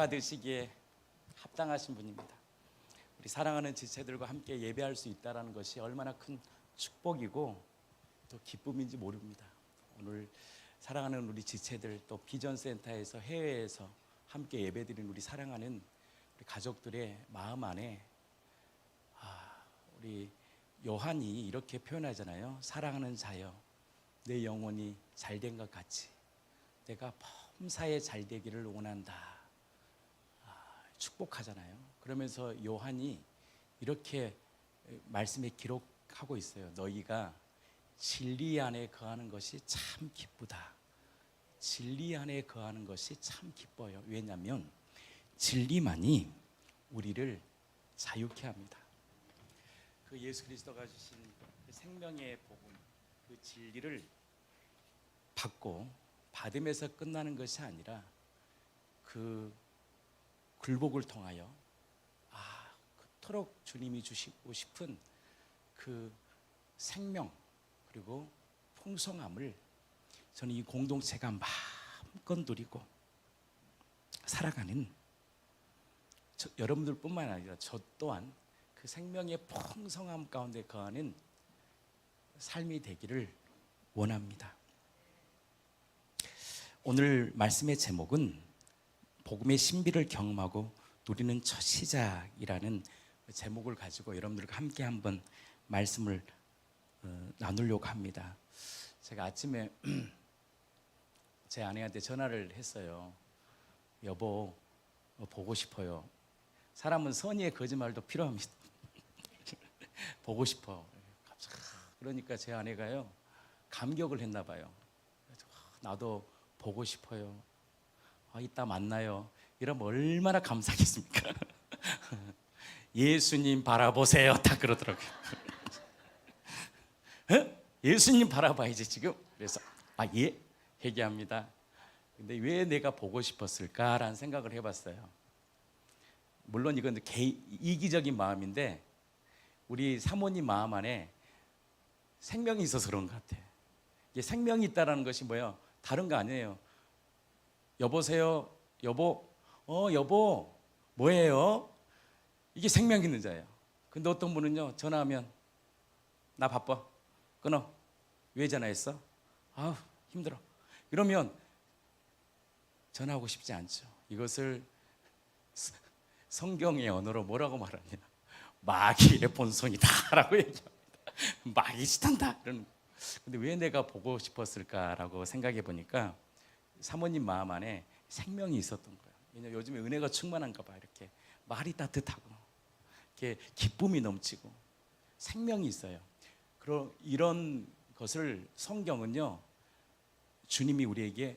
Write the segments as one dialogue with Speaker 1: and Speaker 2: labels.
Speaker 1: 받으시기에 합당하신 분입니다. 우리 사랑하는 지체들과 함께 예배할 수 있다는 것이 얼마나 큰 축복이고 또 기쁨인지 모릅니다. 오늘 사랑하는 우리 지체들, 또 비전센터에서 해외에서 함께 예배드린 우리 사랑하는 우리 가족들의 마음 안에 우리 요한이 이렇게 표현하잖아요. 사랑하는 자여, 내 영혼이 잘된 것 같이 내가 범사에 잘되기를 원한다. 축복하잖아요. 그러면서 요한이 이렇게 말씀에 기록하고 있어요. 너희가 진리 안에 거하는 것이 참 기쁘다. 진리 안에 거하는 것이 참 기뻐요. 왜냐하면 진리만이 우리를 자유케 합니다. 그 예수 그리스도가 주신 그 생명의 복음, 그 진리를 받으면서 끝나는 것이 아니라 그 굴복을 통하여 그토록 주님이 주시고 싶은 그 생명 그리고 풍성함을 저는 이 공동체가 마음껏 누리고 살아가는 여러분들뿐만 아니라 저 또한 그 생명의 풍성함 가운데 거하는 삶이 되기를 원합니다. 오늘 말씀의 제목은 복음의 신비를 경험하고 누리는 첫 시작이라는 제목을 가지고 여러분들과 함께 한번 말씀을 나누려고 합니다. 제가 아침에 제 아내한테 전화를 했어요. 여보, 보고 싶어요. 사람은 선의의 거짓말도 필요합니다. 보고 싶어. 그러니까 제 아내가요, 감격을 했나 봐요. 나도 보고 싶어요. 이따 만나요. 이러면 얼마나 감사하겠습니까? 예수님 바라보세요. 다 그러더라고요. 예수님 바라봐야지 지금. 그래서 예, 회개합니다. 근데 왜 내가 보고 싶었을까라는 생각을 해봤어요. 물론 이건 이기적인 마음인데 우리 사모님 마음 안에 생명이 있어서 그런 것 같아. 이게 생명이 있다는 것이 뭐예요? 다른 거 아니에요. 여보세요, 여보, 여보, 뭐예요? 이게 생명 있는 자예요. 근데 어떤 분은요, 전화하면 나 바빠, 끊어. 왜 전화했어? 힘들어. 이러면 전화하고 싶지 않죠. 이것을 성경의 언어로 뭐라고 말하냐? 마귀의 본성이다라고 얘기합니다. 마귀 짓한다. 근데 왜 내가 보고 싶었을까라고 생각해 보니까 사모님 마음 안에 생명이 있었던 거예요. 왜냐하면 요즘에 은혜가 충만한가 봐. 이렇게 말이 따뜻하고 이렇게 기쁨이 넘치고 생명이 있어요. 이런 것을 성경은요, 주님이 우리에게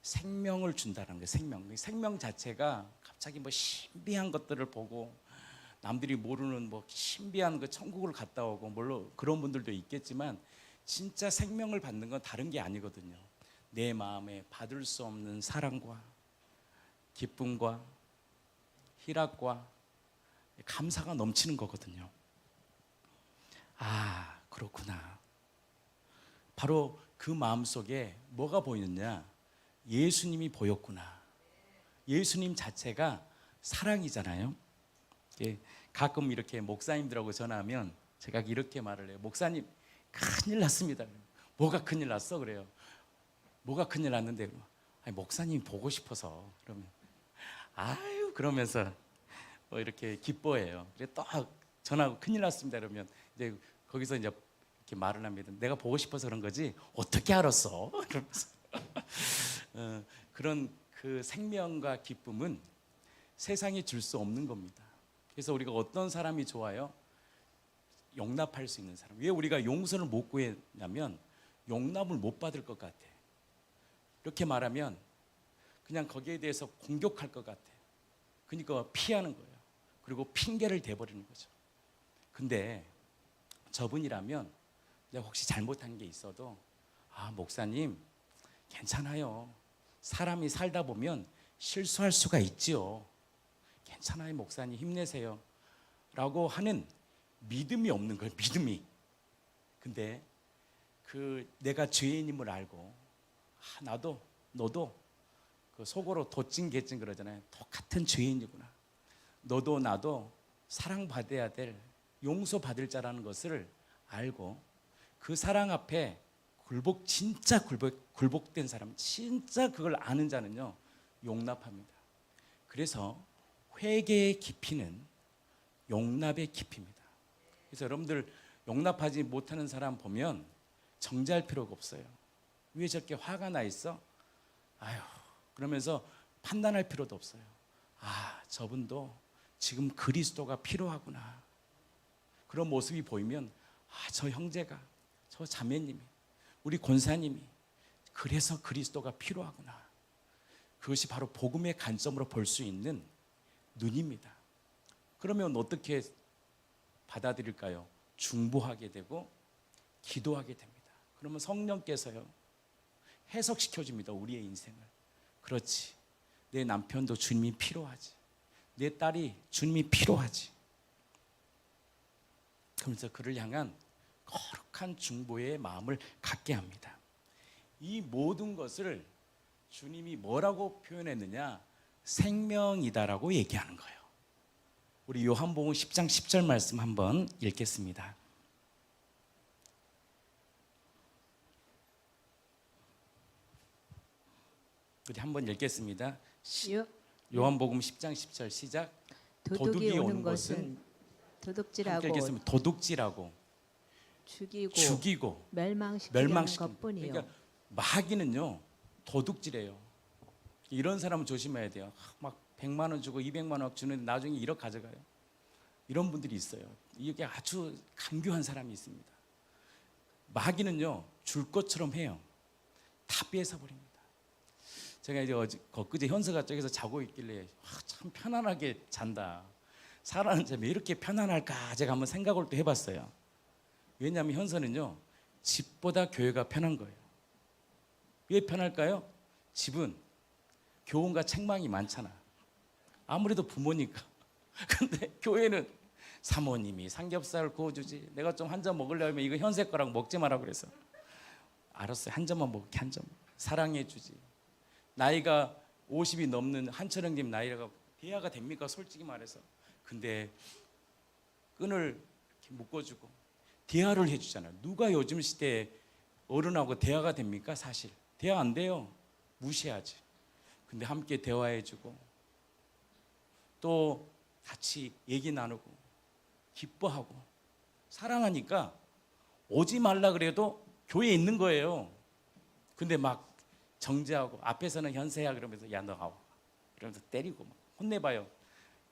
Speaker 1: 생명을 준다는 거예요. 생명 자체가 갑자기 신비한 것들을 보고 남들이 모르는 신비한 그 천국을 갔다 오고 물론 그런 분들도 있겠지만 진짜 생명을 받는 건 다른 게 아니거든요. 내 마음에 받을 수 없는 사랑과 기쁨과 희락과 감사가 넘치는 거거든요. 그렇구나. 바로 그 마음속에 뭐가 보이느냐? 예수님이 보였구나. 예수님 자체가 사랑이잖아요. 가끔 이렇게 목사님들하고 전화하면 제가 이렇게 말을 해요. 목사님, 큰일 났습니다. 뭐가 큰일 났어? 그래요. 뭐가 큰일 났는데? 목사님 보고 싶어서. 그러면 그러면서 이렇게 기뻐해요. 그래 또 전화하고 큰일 났습니다. 그러면 이제 거기서 이제 이렇게 말을 합니다. 내가 보고 싶어서 그런 거지 어떻게 알았어? 그러면서 그런 그 생명과 기쁨은 세상이 줄 수 없는 겁니다. 그래서 우리가 어떤 사람이 좋아요? 용납할 수 있는 사람. 왜 우리가 용서를 못 구했냐면 용납을 못 받을 것 같아. 이렇게 말하면 그냥 거기에 대해서 공격할 것 같아. 그러니까 피하는 거예요. 그리고 핑계를 대버리는 거죠. 근데 저분이라면 내가 혹시 잘못한 게 있어도 목사님 괜찮아요. 사람이 살다 보면 실수할 수가 있지요. 괜찮아요, 목사님 힘내세요 라고 하는 믿음이 없는 거예요. 믿음이. 근데 그 내가 죄인임을 알고 너도 그 속으로 도찐개찐 그러잖아요. 똑같은 죄인이구나. 너도 나도 사랑받아야 될, 용서받을 자라는 것을 알고 그 사랑 앞에 진짜 굴복된 사람, 진짜 그걸 아는 자는요 용납합니다. 그래서 회개의 깊이는 용납의 깊이입니다. 그래서 여러분들 용납하지 못하는 사람 보면 정죄할 필요가 없어요. 왜 저렇게 화가 나 있어? 아유, 그러면서 판단할 필요도 없어요. 아, 저분도 지금 그리스도가 필요하구나. 그런 모습이 보이면 아, 저 형제가, 저 자매님이, 우리 권사님이 그래서 그리스도가 필요하구나. 그것이 바로 복음의 관점으로 볼 수 있는 눈입니다. 그러면 어떻게 받아들일까요? 중보하게 되고 기도하게 됩니다. 그러면 성령께서요 해석시켜 줍니다. 우리의 인생을. 그렇지, 내 남편도 주님이 필요하지, 내 딸이 주님이 필요하지. 그러면서 그를 향한 거룩한 중보의 마음을 갖게 합니다. 이 모든 것을 주님이 뭐라고 표현했느냐? 생명이다라고 얘기하는 거예요. 우리 요한복음 10장 10절 말씀 한번 읽겠습니다. 우리 한번 읽겠습니다. 요한복음 10장 10절 시작.
Speaker 2: 도둑이 오는 것은 도둑질하고
Speaker 1: 읽겠습니다. 도둑질하고 죽이고
Speaker 2: 멸망시키는 것뿐이요.
Speaker 1: 그러니까 마귀는요 도둑질해요. 이런 사람은 조심해야 돼요. 막 100만 원 주고 200만 원 주는데 나중에 1억 가져가요. 이런 분들이 있어요. 이게 아주 간교한 사람이 있습니다. 마귀는요 줄 것처럼 해요. 다 뺏어 버립니다. 제가 이제 엊그제 현서가 저기서 자고 있길래 참 편안하게 잔다. 살아는 왜 이렇게 편안할까 제가 한번 생각을 또 해봤어요. 왜냐하면 현서는요 집보다 교회가 편한 거예요. 왜 편할까요? 집은 교훈과 책망이 많잖아. 아무래도 부모니까. 근데 교회는 사모님이 삼겹살 구워주지, 내가 좀 한 잔 먹으려면 이거 현세 거랑 먹지 마라 그래서 알았어요, 한 잔만 먹을게. 한 잔 사랑해 주지. 나이가 50이 넘는 한철형님 나이가 대화가 됩니까? 솔직히 말해서. 근데 끈을 이렇게 묶어주고 대화를 해주잖아요. 누가 요즘 시대에 어른하고 대화가 됩니까? 사실 대화 안 돼요. 무시하지. 근데 함께 대화해주고 또 같이 얘기 나누고 기뻐하고 사랑하니까 오지 말라 그래도 교회에 있는 거예요. 근데 막 정죄하고 앞에서는 현세야 그러면서 야 너 아와 이러면서 때리고 막 혼내봐요.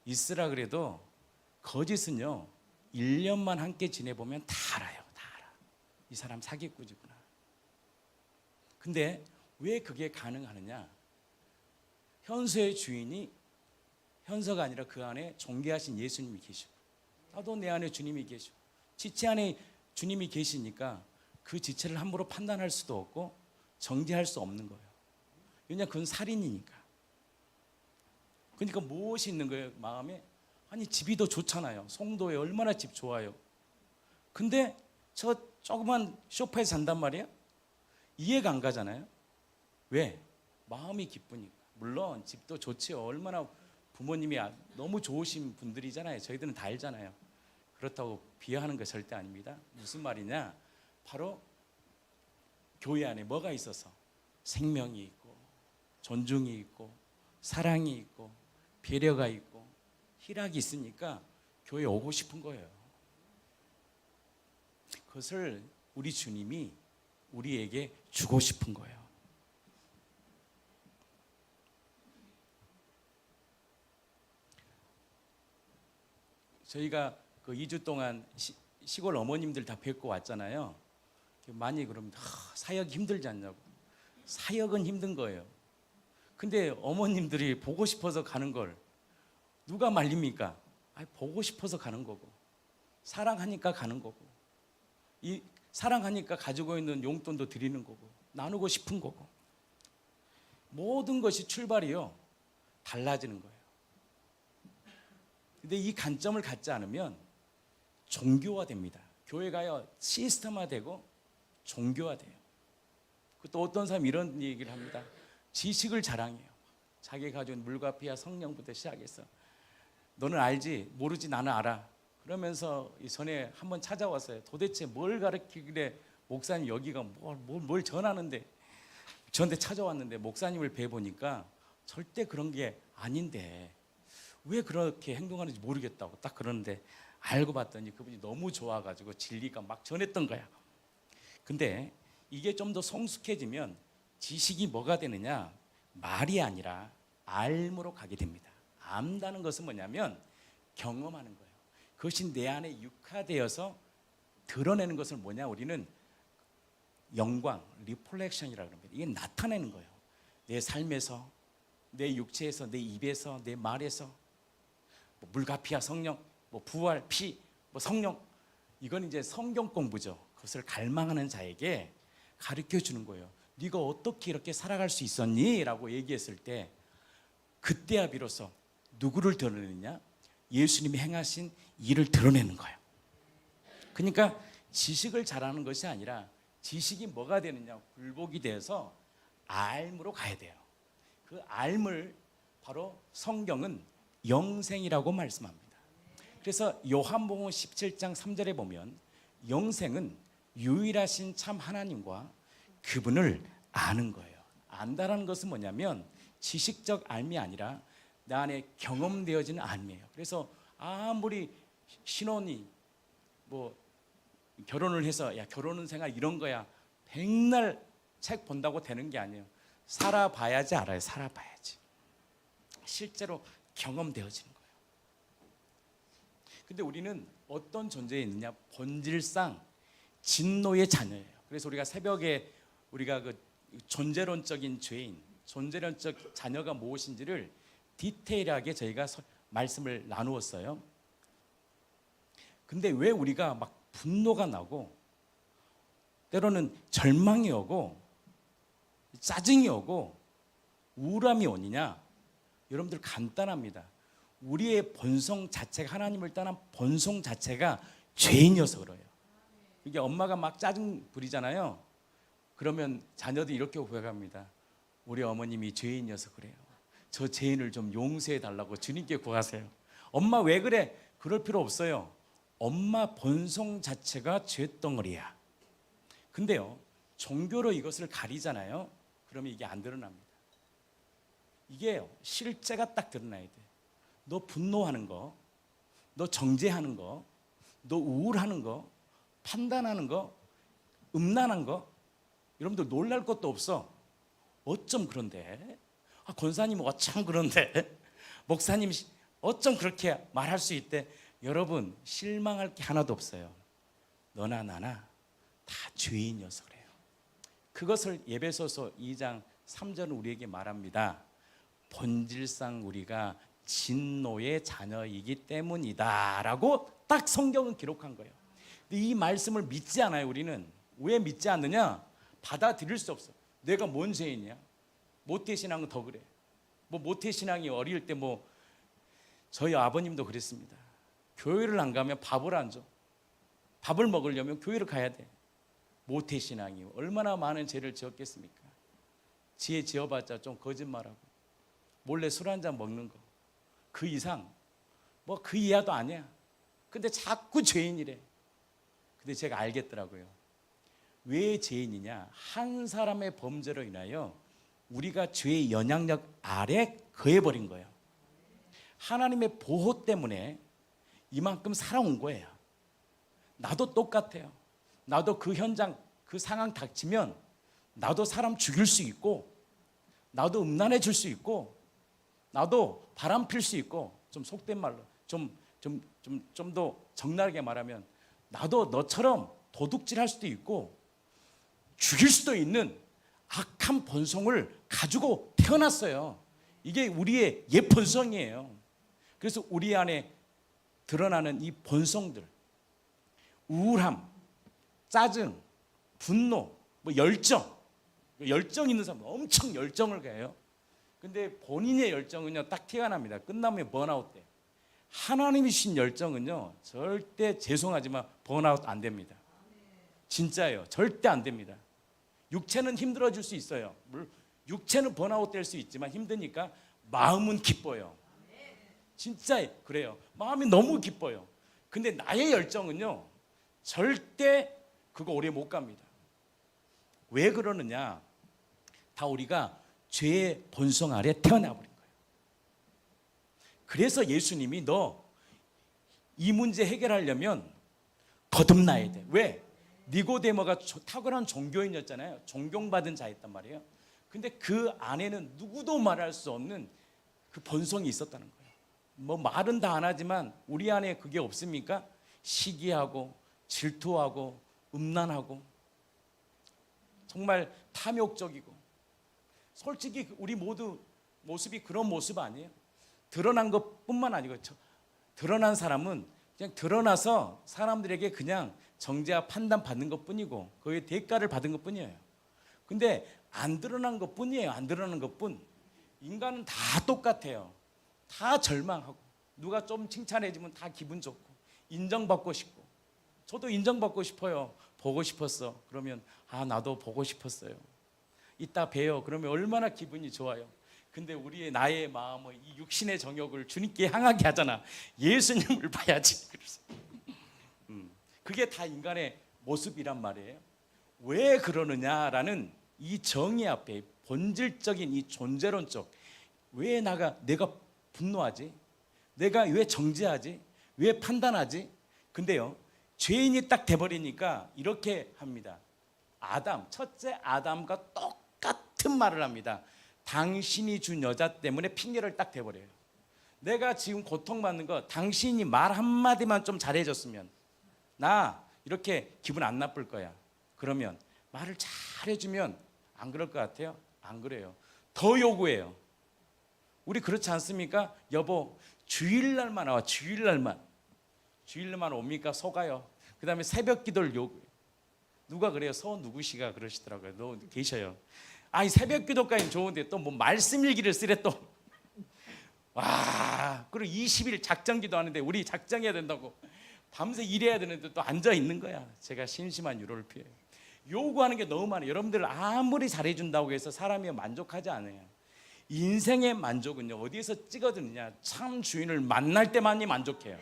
Speaker 1: 있으라 그래도 거짓은요 1년만 함께 지내보면 다 알아요. 다 알아. 이 사람 사기꾼이구나. 근데 왜 그게 가능하느냐? 현서의 주인이 현서가 아니라 그 안에 존귀하신 예수님이 계시고 나도 내 안에 주님이 계시고 지체 안에 주님이 계시니까 그 지체를 함부로 판단할 수도 없고 정죄할 수 없는 거예요. 왜냐하면 그건 살인이니까. 그러니까 무엇이 있는 거예요? 마음에. 아니 집이 더 좋잖아요. 송도에 얼마나 집 좋아요. 근데 저 조그만 소파에 산단 말이에요. 이해가 안 가잖아요. 왜? 마음이 기쁘니까. 물론 집도 좋지요. 얼마나 부모님이 너무 좋으신 분들이잖아요. 저희들은 다 알잖아요. 그렇다고 비하하는 거 절대 아닙니다. 무슨 말이냐? 바로 교회 안에 뭐가 있어서 생명이 있고 존중이 있고 사랑이 있고 배려가 있고 희락이 있으니까 교회에 오고 싶은 거예요. 그것을 우리 주님이 우리에게 주고 싶은 거예요. 저희가 그 2주 동안 시골 어머님들 다 뵙고 왔잖아요. 많이 그러면 사역 힘들지 않냐고. 사역은 힘든 거예요. 근데 어머님들이 보고 싶어서 가는 걸 누가 말립니까? 보고 싶어서 가는 거고 사랑하니까 가는 거고 이 사랑하니까 가지고 있는 용돈도 드리는 거고 나누고 싶은 거고 모든 것이 출발이요 달라지는 거예요. 근데 이 관점을 갖지 않으면 종교화됩니다. 교회가요 시스템화되고 종교화돼요. 또 어떤 사람이 이런 얘기를 합니다. 지식을 자랑해요. 자기 가져온 물과 피와 성령부터 시작해서 너는 알지? 모르지? 나는 알아. 그러면서 전에 한번 찾아왔어요. 도대체 뭘 가르치길래 목사님 여기가 뭘 전하는데, 저한테 찾아왔는데 목사님을 뵈보니까 절대 그런 게 아닌데 왜 그렇게 행동하는지 모르겠다고 딱 그러는데, 알고 봤더니 그분이 너무 좋아가지고 진리가 막 전했던 거야. 근데 이게 좀 더 성숙해지면 지식이 뭐가 되느냐, 말이 아니라 알므로 가게 됩니다. 안다는 것은 뭐냐면 경험하는 거예요. 그것이 내 안에 육화되어서 드러내는 것을 뭐냐, 우리는 영광, 리플렉션이라고 합니다. 이게 나타내는 거예요. 내 삶에서, 내 육체에서, 내 입에서, 내 말에서. 물과 피와 성령, 부활, 피, 성령. 이건 이제 성경 공부죠. 그것을 갈망하는 자에게 가르쳐 주는 거예요. 네가 어떻게 이렇게 살아갈 수 있었니? 라고 얘기했을 때 그때야 비로소 누구를 드러내느냐? 예수님이 행하신 일을 드러내는 거예요. 그러니까 지식을 잘하는 것이 아니라 지식이 뭐가 되느냐, 굴복이 돼서 알므로 가야 돼요. 그 알물, 바로 성경은 영생이라고 말씀합니다. 그래서 요한복음 17장 3절에 보면 영생은 유일하신 참 하나님과 그분을 아는 거예요. 안다라는 것은 뭐냐면 지식적 알미 아니라 내 안에 경험되어지는 알미예요. 그래서 아무리 신혼이 결혼을 해서 야 결혼은 생활 이런 거야 백날 책 본다고 되는 게 아니에요. 살아봐야지 알아요. 살아봐야지. 실제로 경험되어지는 거예요. 근데 우리는 어떤 존재에 있느냐, 본질상 진노의 자녀예요. 그래서 우리가 새벽에 우리가 그 존재론적인 죄인, 존재론적 자녀가 무엇인지를 디테일하게 저희가 말씀을 나누었어요. 근데 왜 우리가 막 분노가 나고 때로는 절망이 오고 짜증이 오고 우울함이 오느냐? 여러분들 간단합니다. 우리의 본성 자체가, 하나님을 떠난 본성 자체가 죄인이어서 그래요. 이게 엄마가 막 짜증 부리잖아요. 그러면 자녀들이 이렇게 고백합니다. 우리 어머님이 죄인이어서 그래요. 저 죄인을 좀 용서해 달라고 주님께 구하세요. 엄마 왜 그래? 그럴 필요 없어요. 엄마 본성 자체가 죄덩어리야. 근데요, 종교로 이것을 가리잖아요. 그러면 이게 안 드러납니다. 이게 실제가 딱 드러나야 돼. 너 분노하는 거, 너 정죄하는 거, 너 우울하는 거, 판단하는 거, 음란한 거, 여러분들 놀랄 것도 없어. 어쩜 그런데? 권사님 어쩜 그런데? 목사님 어쩜 그렇게 말할 수 있대? 여러분 실망할 게 하나도 없어요. 너나 나나 다 죄인이어서 그래요. 그것을 에베소서 2장 3절은 우리에게 말합니다. 본질상 우리가 진노의 자녀이기 때문이다 라고 딱 성경은 기록한 거예요. 근데 이 말씀을 믿지 않아요. 우리는 왜 믿지 않느냐? 받아들일 수 없어. 내가 뭔 죄인이야? 모태신앙은 더 그래. 모태신앙이 어릴 때 저희 아버님도 그랬습니다. 교회를 안 가면 밥을 안 줘. 밥을 먹으려면 교회를 가야 돼. 모태신앙이 얼마나 많은 죄를 지었겠습니까? 지혜 지어봤자 좀 거짓말하고 몰래 술 한잔 먹는 거, 그 이상 그 이하도 아니야. 근데 자꾸 죄인이래. 근데 제가 알겠더라고요. 왜 죄인이냐? 한 사람의 범죄로 인하여 우리가 죄의 영향력 아래 거해버린 거예요. 하나님의 보호 때문에 이만큼 살아온 거예요. 나도 똑같아요. 나도 그 현장, 그 상황 닥치면 나도 사람 죽일 수 있고, 나도 음란해질 수 있고, 나도 바람 필 수 있고, 좀 속된 말로 좀 더 적나라하게 말하면 나도 너처럼 도둑질할 수도 있고 죽일 수도 있는 악한 본성을 가지고 태어났어요. 이게 우리의 옛 본성이에요. 그래서 우리 안에 드러나는 이 본성들, 우울함, 짜증, 분노, 열정 있는 사람 엄청 열정을 가해요. 근데 본인의 열정은요 딱 티가 납니다. 끝나면 번아웃 돼. 하나님이 주신 열정은요 절대 죄송하지만 번아웃 안 됩니다. 진짜예요. 절대 안 됩니다. 육체는 힘들어질 수 있어요. 육체는 번아웃 될 수 있지만 힘드니까 마음은 기뻐요. 진짜 그래요. 마음이 너무 기뻐요. 근데 나의 열정은요, 절대 그거 오래 못 갑니다. 왜 그러느냐? 다 우리가 죄의 본성 아래 태어나 버린 거예요. 그래서 예수님이 너 이 문제 해결하려면 거듭나야 돼. 왜? 니고데모가 탁월한 종교인이었잖아요. 존경받은 자였단 말이에요. 근데 그 안에는 누구도 말할 수 없는 그 본성이 있었다는 거예요. 뭐 말은 다 안 하지만 우리 안에 그게 없습니까? 시기하고 질투하고 음란하고 정말 탐욕적이고. 솔직히 우리 모두 모습이 그런 모습 아니에요. 드러난 것뿐만 아니고 드러난 사람은 그냥 드러나서 사람들에게 그냥 정죄와 판단 받는 것뿐이고 그의 대가를 받은 것뿐이에요. 근데 안 드러난 것뿐이에요. 안 드러난 것뿐. 인간은 다 똑같아요. 다 절망하고 누가 좀 칭찬해주면 다 기분 좋고 인정받고 싶고. 저도 인정받고 싶어요. 보고 싶었어. 그러면 나도 보고 싶었어요. 이따 봬요. 그러면 얼마나 기분이 좋아요. 근데 우리의 나의 마음은 이 육신의 정욕을 주님께 향하게 하잖아. 예수님을 봐야지. 그게 다 인간의 모습이란 말이에요. 왜 그러느냐라는 이 정의 앞에 본질적인 이 존재론적, 왜 내가 분노하지? 내가 왜 정죄하지? 왜 판단하지? 근데요, 죄인이 딱 돼버리니까 이렇게 합니다. 첫째 아담과 똑같은 말을 합니다. 당신이 준 여자 때문에 핑계를 딱 대버려요. 내가 지금 고통받는 거 당신이 말 한마디만 좀 잘해줬으면 나 이렇게 기분 안 나쁠 거야. 그러면 말을 잘해주면 안 그럴 것 같아요? 안 그래요. 더 요구해요. 우리 그렇지 않습니까? 여보 주일날만 나와. 주일날만 옵니까? 속아요. 그 다음에 새벽 기도를 요구해요. 누가 그래요? 누구시가 그러시더라고요. 너 계셔요. 새벽 기도까지는 좋은데 또 뭐 말씀 일기를 쓰래 또. 와, 그리고 20일 작정 기도하는데 우리 작정해야 된다고 밤새 일해야 되는데 또 앉아 있는 거야. 제가 심심한 유로를 피해요. 요구하는 게 너무 많아요. 여러분들 아무리 잘해준다고 해서 사람이 만족하지 않아요. 인생의 만족은요, 어디에서 찍어드느냐? 참 주인을 만날 때만이 만족해요.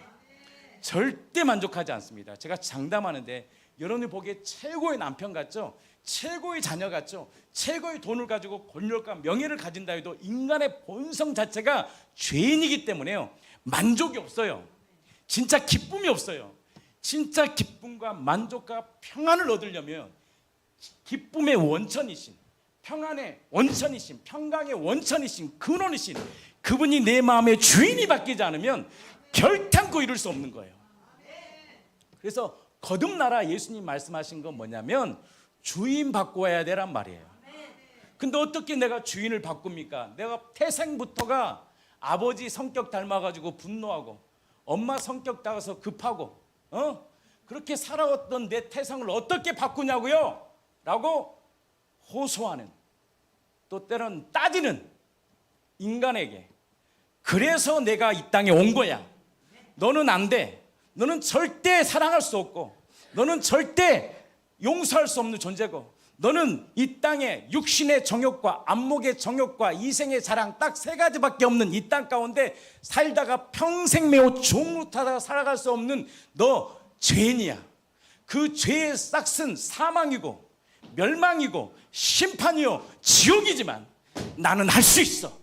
Speaker 1: 절대 만족하지 않습니다. 제가 장담하는데 여러분이 보기에 최고의 남편 같죠? 최고의 자녀 같죠? 최고의 돈을 가지고 권력과 명예를 가진다 해도 인간의 본성 자체가 죄인이기 때문에요, 만족이 없어요. 진짜 기쁨이 없어요. 진짜 기쁨과 만족과 평안을 얻으려면 기쁨의 원천이신, 평안의 원천이신, 평강의 원천이신, 근원이신 그분이 내 마음의 주인이 바뀌지 않으면 결탄코 이룰 수 없는 거예요. 그래서 거듭나라 예수님 말씀하신 건 뭐냐면 주인 바꿔야 되란 말이에요. 근데 어떻게 내가 주인을 바꿉니까? 내가 태생부터가 아버지 성격 닮아가지고 분노하고 엄마 성격 따라서 급하고 그렇게 살아왔던 내 태생을 어떻게 바꾸냐고요? 라고 호소하는, 또 때론 따지는 인간에게, 그래서 내가 이 땅에 온 거야. 너는 안 돼. 너는 절대 사랑할 수 없고 너는 절대 용서할 수 없는 존재고 너는 이 땅에 육신의 정욕과 안목의 정욕과 이생의 자랑 딱 3가지밖에 없는 이 땅 가운데 살다가 평생 매우 종루타다가 살아갈 수 없는 너 죄인이야. 그 죄의 싹은 사망이고 멸망이고 심판이요 지옥이지만 나는 할 수 있어.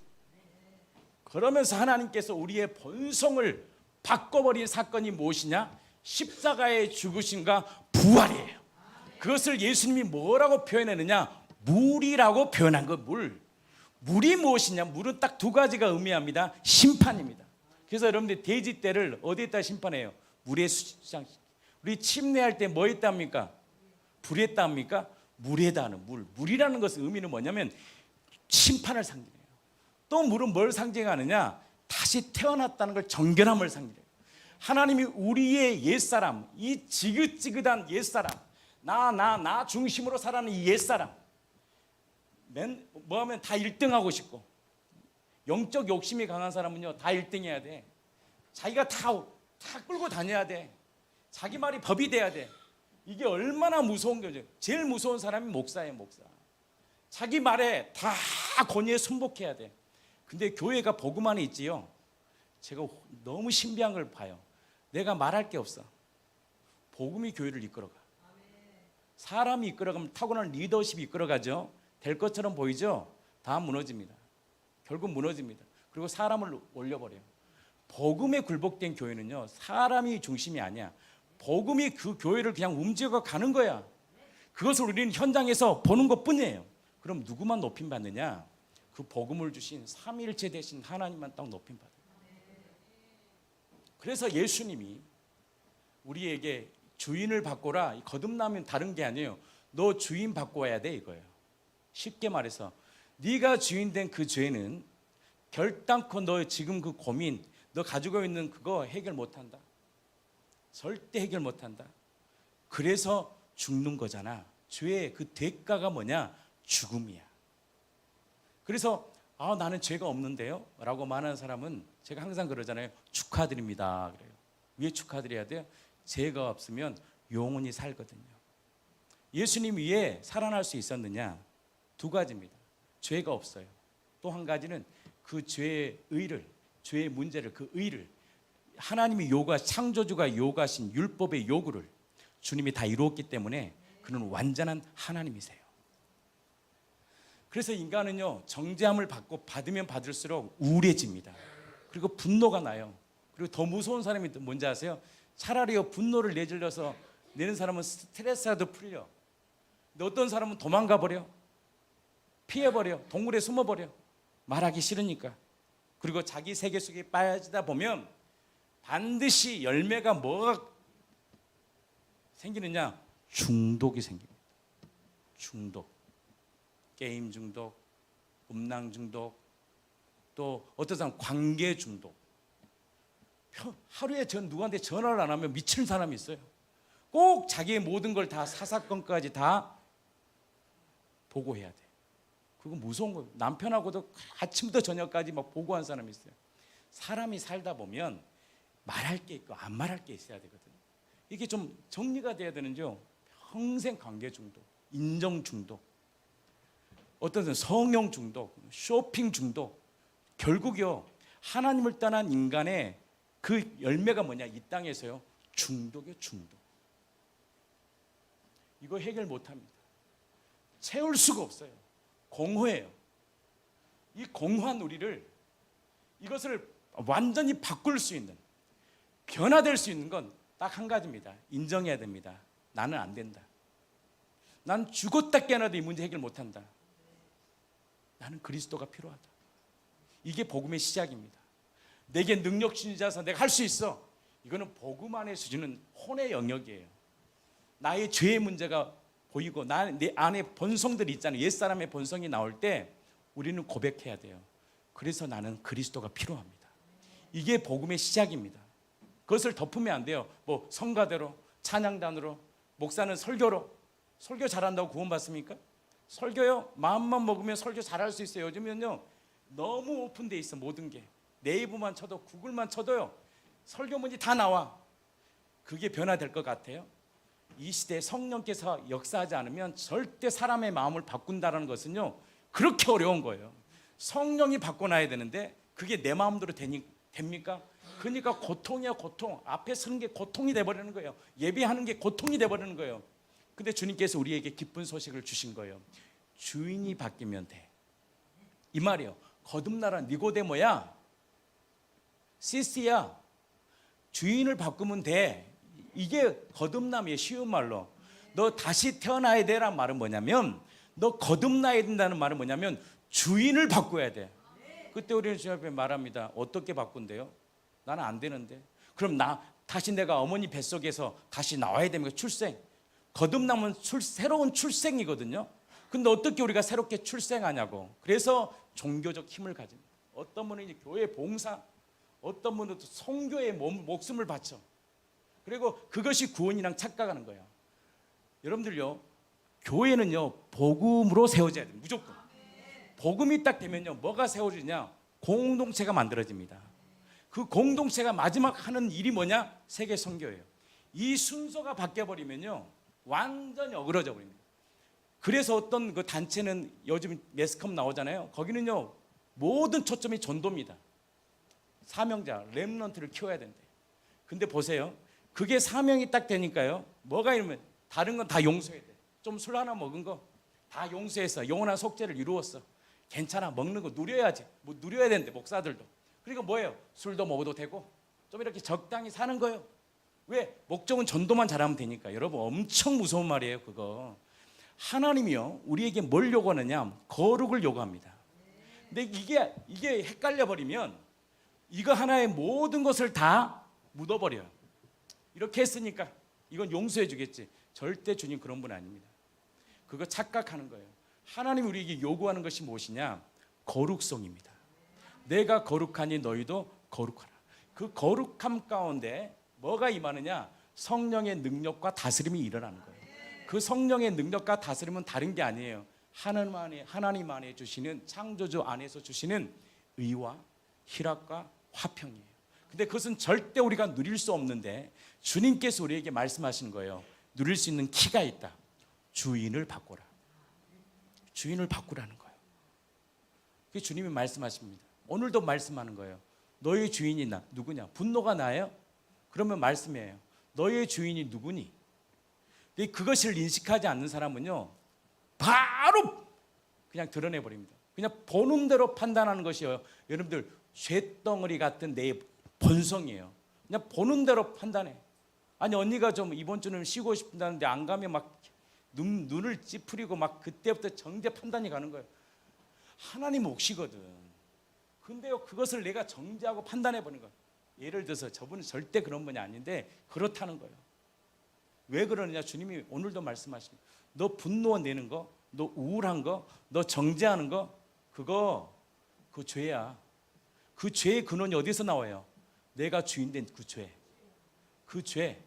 Speaker 1: 그러면서 하나님께서 우리의 본성을 바꿔버린 사건이 무엇이냐? 십자가의 죽으심과 부활이에요. 그것을 예수님이 뭐라고 표현했느냐? 물이라고 표현한 거. 물이 무엇이냐? 물은 딱 2가지가 의미합니다. 심판입니다. 그래서 여러분들 돼지떼를 어디에다 심판해요? 물에 수장. 우리 침례할 때 뭐 했다 합니까? 불에다 합니까? 물에다 하는 물. 물이라는 것의 의미는 뭐냐면 심판을 상징해요. 또 물은 뭘 상징하느냐? 다시 태어났다는 걸, 정결함을 상징해요. 하나님이 우리의 옛사람, 이 지긋지긋한 옛사람, 나 중심으로 살아가는 이 옛사람, 뭐하면 다 1등하고 싶고, 영적 욕심이 강한 사람은요 다 1등해야 돼. 자기가 다 끌고 다녀야 돼. 자기 말이 법이 돼야 돼. 이게 얼마나 무서운 거죠. 제일 무서운 사람이 목사예요. 목사. 자기 말에 다 권위에 순복해야 돼. 근데 교회가 복음 안에 있지요. 제가 너무 신비한 걸 봐요. 내가 말할 게 없어. 복음이 교회를 이끌어가. 사람이 이끌어가면 타고난 리더십이 이끌어가죠. 될 것처럼 보이죠. 다 무너집니다. 결국 무너집니다. 그리고 사람을 올려버려요. 복음에 굴복된 교회는요, 사람이 중심이 아니야. 복음이 그 교회를 그냥 움직여 가는 거야. 그것을 우리는 현장에서 보는 것뿐이에요. 그럼 누구만 높임 받느냐? 그 복음을 주신 삼위일체 되신 하나님만 딱 높임 받아요. 그래서 예수님이 우리에게 주인을 바꿔라, 거듭나면 다른 게 아니에요. 너 주인 바꿔야 돼, 이거예요. 쉽게 말해서 네가 주인 된 그 죄는 결단코 너 지금 그 고민, 너 가지고 있는 그거 해결 못한다. 절대 해결 못한다. 그래서 죽는 거잖아. 죄의 그 대가가 뭐냐? 죽음이야. 그래서 나는 죄가 없는데요? 라고 말하는 사람은 제가 항상 그러잖아요. 축하드립니다. 그래요. 왜 축하드려야 돼요? 죄가 없으면 영원히 살거든요. 예수님 위에 살아날 수 있었느냐? 두 가지입니다. 죄가 없어요. 또 한 가지는 그 죄의 의를, 죄의 문제를, 그 의를 하나님이 창조주가 요구하신 율법의 요구를 주님이 다 이루었기 때문에 그는 완전한 하나님이세요. 그래서 인간은요, 정죄함을 받으면 받을수록 우울해집니다. 그리고 분노가 나요. 그리고 더 무서운 사람이 뭔지 아세요? 차라리 분노를 내질러서 내는 사람은 스트레스라도 풀려. 근데 어떤 사람은 도망가 버려. 피해버려. 동굴에 숨어버려. 말하기 싫으니까. 그리고 자기 세계 속에 빠지다 보면 반드시 열매가 뭐가 생기느냐? 중독이 생깁니다. 중독. 게임 중독, 음란 중독, 또 어떤 사람 관계 중독. 하루에 누구한테 전화를 안 하면 미치는 사람이 있어요. 꼭 자기의 모든 걸 다 사사건까지 다 보고해야 돼. 그거 무서운 거예요. 남편하고도 아침부터 저녁까지 막 보고한 사람이 있어요. 사람이 살다 보면 말할 게 있고 안 말할 게 있어야 되거든요. 이게 좀 정리가 돼야 되는지요. 평생 관계 중독, 인정 중독, 어떤 성형 중독, 쇼핑 중독. 결국요, 하나님을 떠난 인간의 그 열매가 뭐냐? 이 땅에서요, 중독이에요. 중독. 이거 해결 못합니다. 채울 수가 없어요. 공허해요. 이 공허한 우리를, 이것을 완전히 바꿀 수 있는, 변화될 수 있는 건 딱 한 가지입니다. 인정해야 됩니다. 나는 안 된다. 난 죽었다 깨어나도 이 문제 해결 못한다. 나는 그리스도가 필요하다. 이게 복음의 시작입니다. 내게 능력 주신 자서 내가 할 수 있어. 이거는 복음 안에서 주는 혼의 영역이에요. 나의 죄의 문제가 보이고 내 안에 본성들이 있잖아요. 옛사람의 본성이 나올 때 우리는 고백해야 돼요. 그래서 나는 그리스도가 필요합니다. 이게 복음의 시작입니다. 그것을 덮으면 안 돼요. 뭐 성가대로, 찬양단으로, 목사는 설교로. 설교 잘한다고 구원받습니까? 설교요? 마음만 먹으면 설교 잘할 수 있어요. 요즘은요, 너무 오픈돼 있어. 모든 게 네이버만 쳐도, 구글만 쳐도요, 설교 문제 다 나와. 그게 변화될 것 같아요? 이 시대에 성령께서 역사하지 않으면 절대 사람의 마음을 바꾼다는 것은요, 그렇게 어려운 거예요. 성령이 바꿔놔야 되는데 그게 내 마음대로 됩니까? 그러니까 고통이야. 고통. 앞에 서는 게 고통이 돼버리는 거예요. 예배하는 게 고통이 돼버리는 거예요. 근데 주님께서 우리에게 기쁜 소식을 주신 거예요. 주인이 바뀌면 돼. 이 말이에요. 거듭나라. 니고데모야, 시스야, 주인을 바꾸면 돼. 이게 거듭남이에요. 쉬운 말로. 너 다시 태어나야 되란 말은 뭐냐면, 너 거듭나야 된다는 말은 뭐냐면 주인을 바꿔야 돼. 그때 우리는 주님 앞에 말합니다. 어떻게 바꾼대요? 나는 안 되는데. 그럼 다시 내가 어머니 뱃속에서 다시 나와야 됩니까? 출생. 거듭남은 새로운 출생이거든요. 근데 어떻게 우리가 새롭게 출생하냐고. 그래서 종교적 힘을 가집니다. 어떤 분은 이제 교회 봉사, 어떤 분은 또 성교에 목숨을 바쳐. 그리고 그것이 구원이랑 착각하는 거예요. 여러분들요, 교회는요, 복음으로 세워져야 돼요. 무조건. 복음이 딱 되면요, 뭐가 세워지냐? 공동체가 만들어집니다. 그 공동체가 마지막 하는 일이 뭐냐? 세계 선교예요. 이 순서가 바뀌어버리면요, 완전히 어그러져 버립니다. 그래서 어떤 그 단체는 요즘 매스컴 나오잖아요. 거기는요, 모든 초점이 전도입니다. 사명자, 렘넌트를 키워야 된대. 근데 보세요. 그게 사명이 딱 되니까요. 뭐가 이러면 다른 건 다 용서해야 돼. 좀 술 하나 먹은 거 다 용서해서 영원한 속죄를 이루었어. 괜찮아, 먹는 거 누려야지. 뭐 누려야 되는데 목사들도. 그리고 뭐예요? 술도 먹어도 되고 좀 이렇게 적당히 사는 거예요. 왜? 목적은 전도만 잘하면 되니까. 여러분 엄청 무서운 말이에요 그거. 하나님이요 우리에게 뭘 요구하느냐? 거룩을 요구합니다. 근데 이게 헷갈려 버리면 이거 하나의 모든 것을 다 묻어버려요. 이렇게 했으니까 이건 용서해 주겠지. 절대 주님 그런 분 아닙니다. 그거 착각하는 거예요. 하나님이 우리에게 요구하는 것이 무엇이냐? 거룩성입니다. 내가 거룩하니 너희도 거룩하라. 그 거룩함 가운데 뭐가 임하느냐? 성령의 능력과 다스림이 일어나는 거예요. 그 성령의 능력과 다스림은 다른 게 아니에요. 하나님 안에 주시는 창조주 안에서 주시는 의와 희락과 화평이에요. 근데 그것은 절대 우리가 누릴 수 없는데 주님께서 우리에게 말씀하시는 거예요. 누릴 수 있는 키가 있다. 주인을 바꾸라. 주인을 바꾸라는 거예요. 그게 주님이 말씀하십니다. 오늘도 말씀하는 거예요. 너의 주인이 누구냐? 분노가 나요? 그러면 말씀해요. 너의 주인이 누구니? 근데 그것을 인식하지 않는 사람은요 바로 그냥 드러내버립니다. 그냥 보는 대로 판단하는 것이요 여러분들 쇳덩어리 같은 내 본성이에요. 그냥 보는 대로 판단해. 아니 언니가 좀 이번 주는 쉬고 싶다는데 안 가면 막 눈을 찌푸리고 막 그때부터 정죄 판단이 가는 거예요. 하나님 몫이거든. 근데요 그것을 내가 정죄하고 판단해 보는 거예요. 예를 들어서 저분은 절대 그런 분이 아닌데 그렇다는 거예요. 왜 그러느냐? 주님이 오늘도 말씀하시는 거예요. 너 분노 내는 거, 너 우울한 거, 너 정죄하는 거, 그거 그 죄야. 그 죄의 근원이 어디서 나와요? 내가 주인 된 그 죄. 그 죄.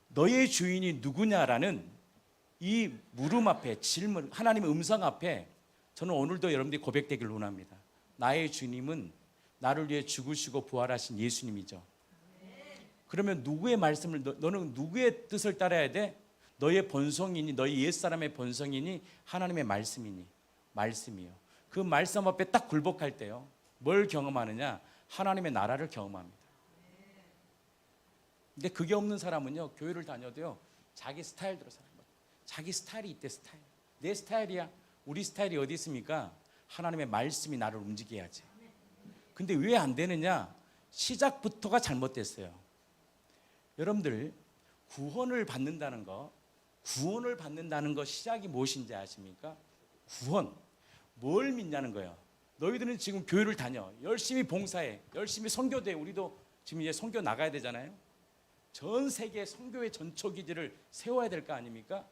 Speaker 1: 너의 주인이 누구냐라는 이 물음 앞에 질문, 하나님의 음성 앞에 저는 오늘도 여러분들이 고백되기를 원합니다. 나의 주님은 나를 위해 죽으시고 부활하신 예수님이죠. 그러면 누구의 말씀을 너는 누구의 뜻을 따라야 돼? 너의 본성이니 너의 옛사람의 본성이니 하나님의 말씀이니? 말씀이요. 그 말씀 앞에 딱 굴복할 때요 뭘 경험하느냐? 하나님의 나라를 경험합니다. 근데 그게 없는 사람은요 교회를 다녀도요 자기 스타일대로 사는 거예요. 자기 스타일이 있대. 스타일. 내 스타일이야. 우리 스타일이 어디 있습니까? 하나님의 말씀이 나를 움직여야지. 근데 왜 안 되느냐? 시작부터가 잘못됐어요. 여러분들 구원을 받는다는 거 시작이 무엇인지 아십니까? 구원. 뭘 믿냐는 거예요. 너희들은 지금 교회를 다녀. 열심히 봉사해. 열심히 선교돼. 우리도 지금 이제 선교 나가야 되잖아요. 전 세계 선교의 전초기지를 세워야 될 거 아닙니까?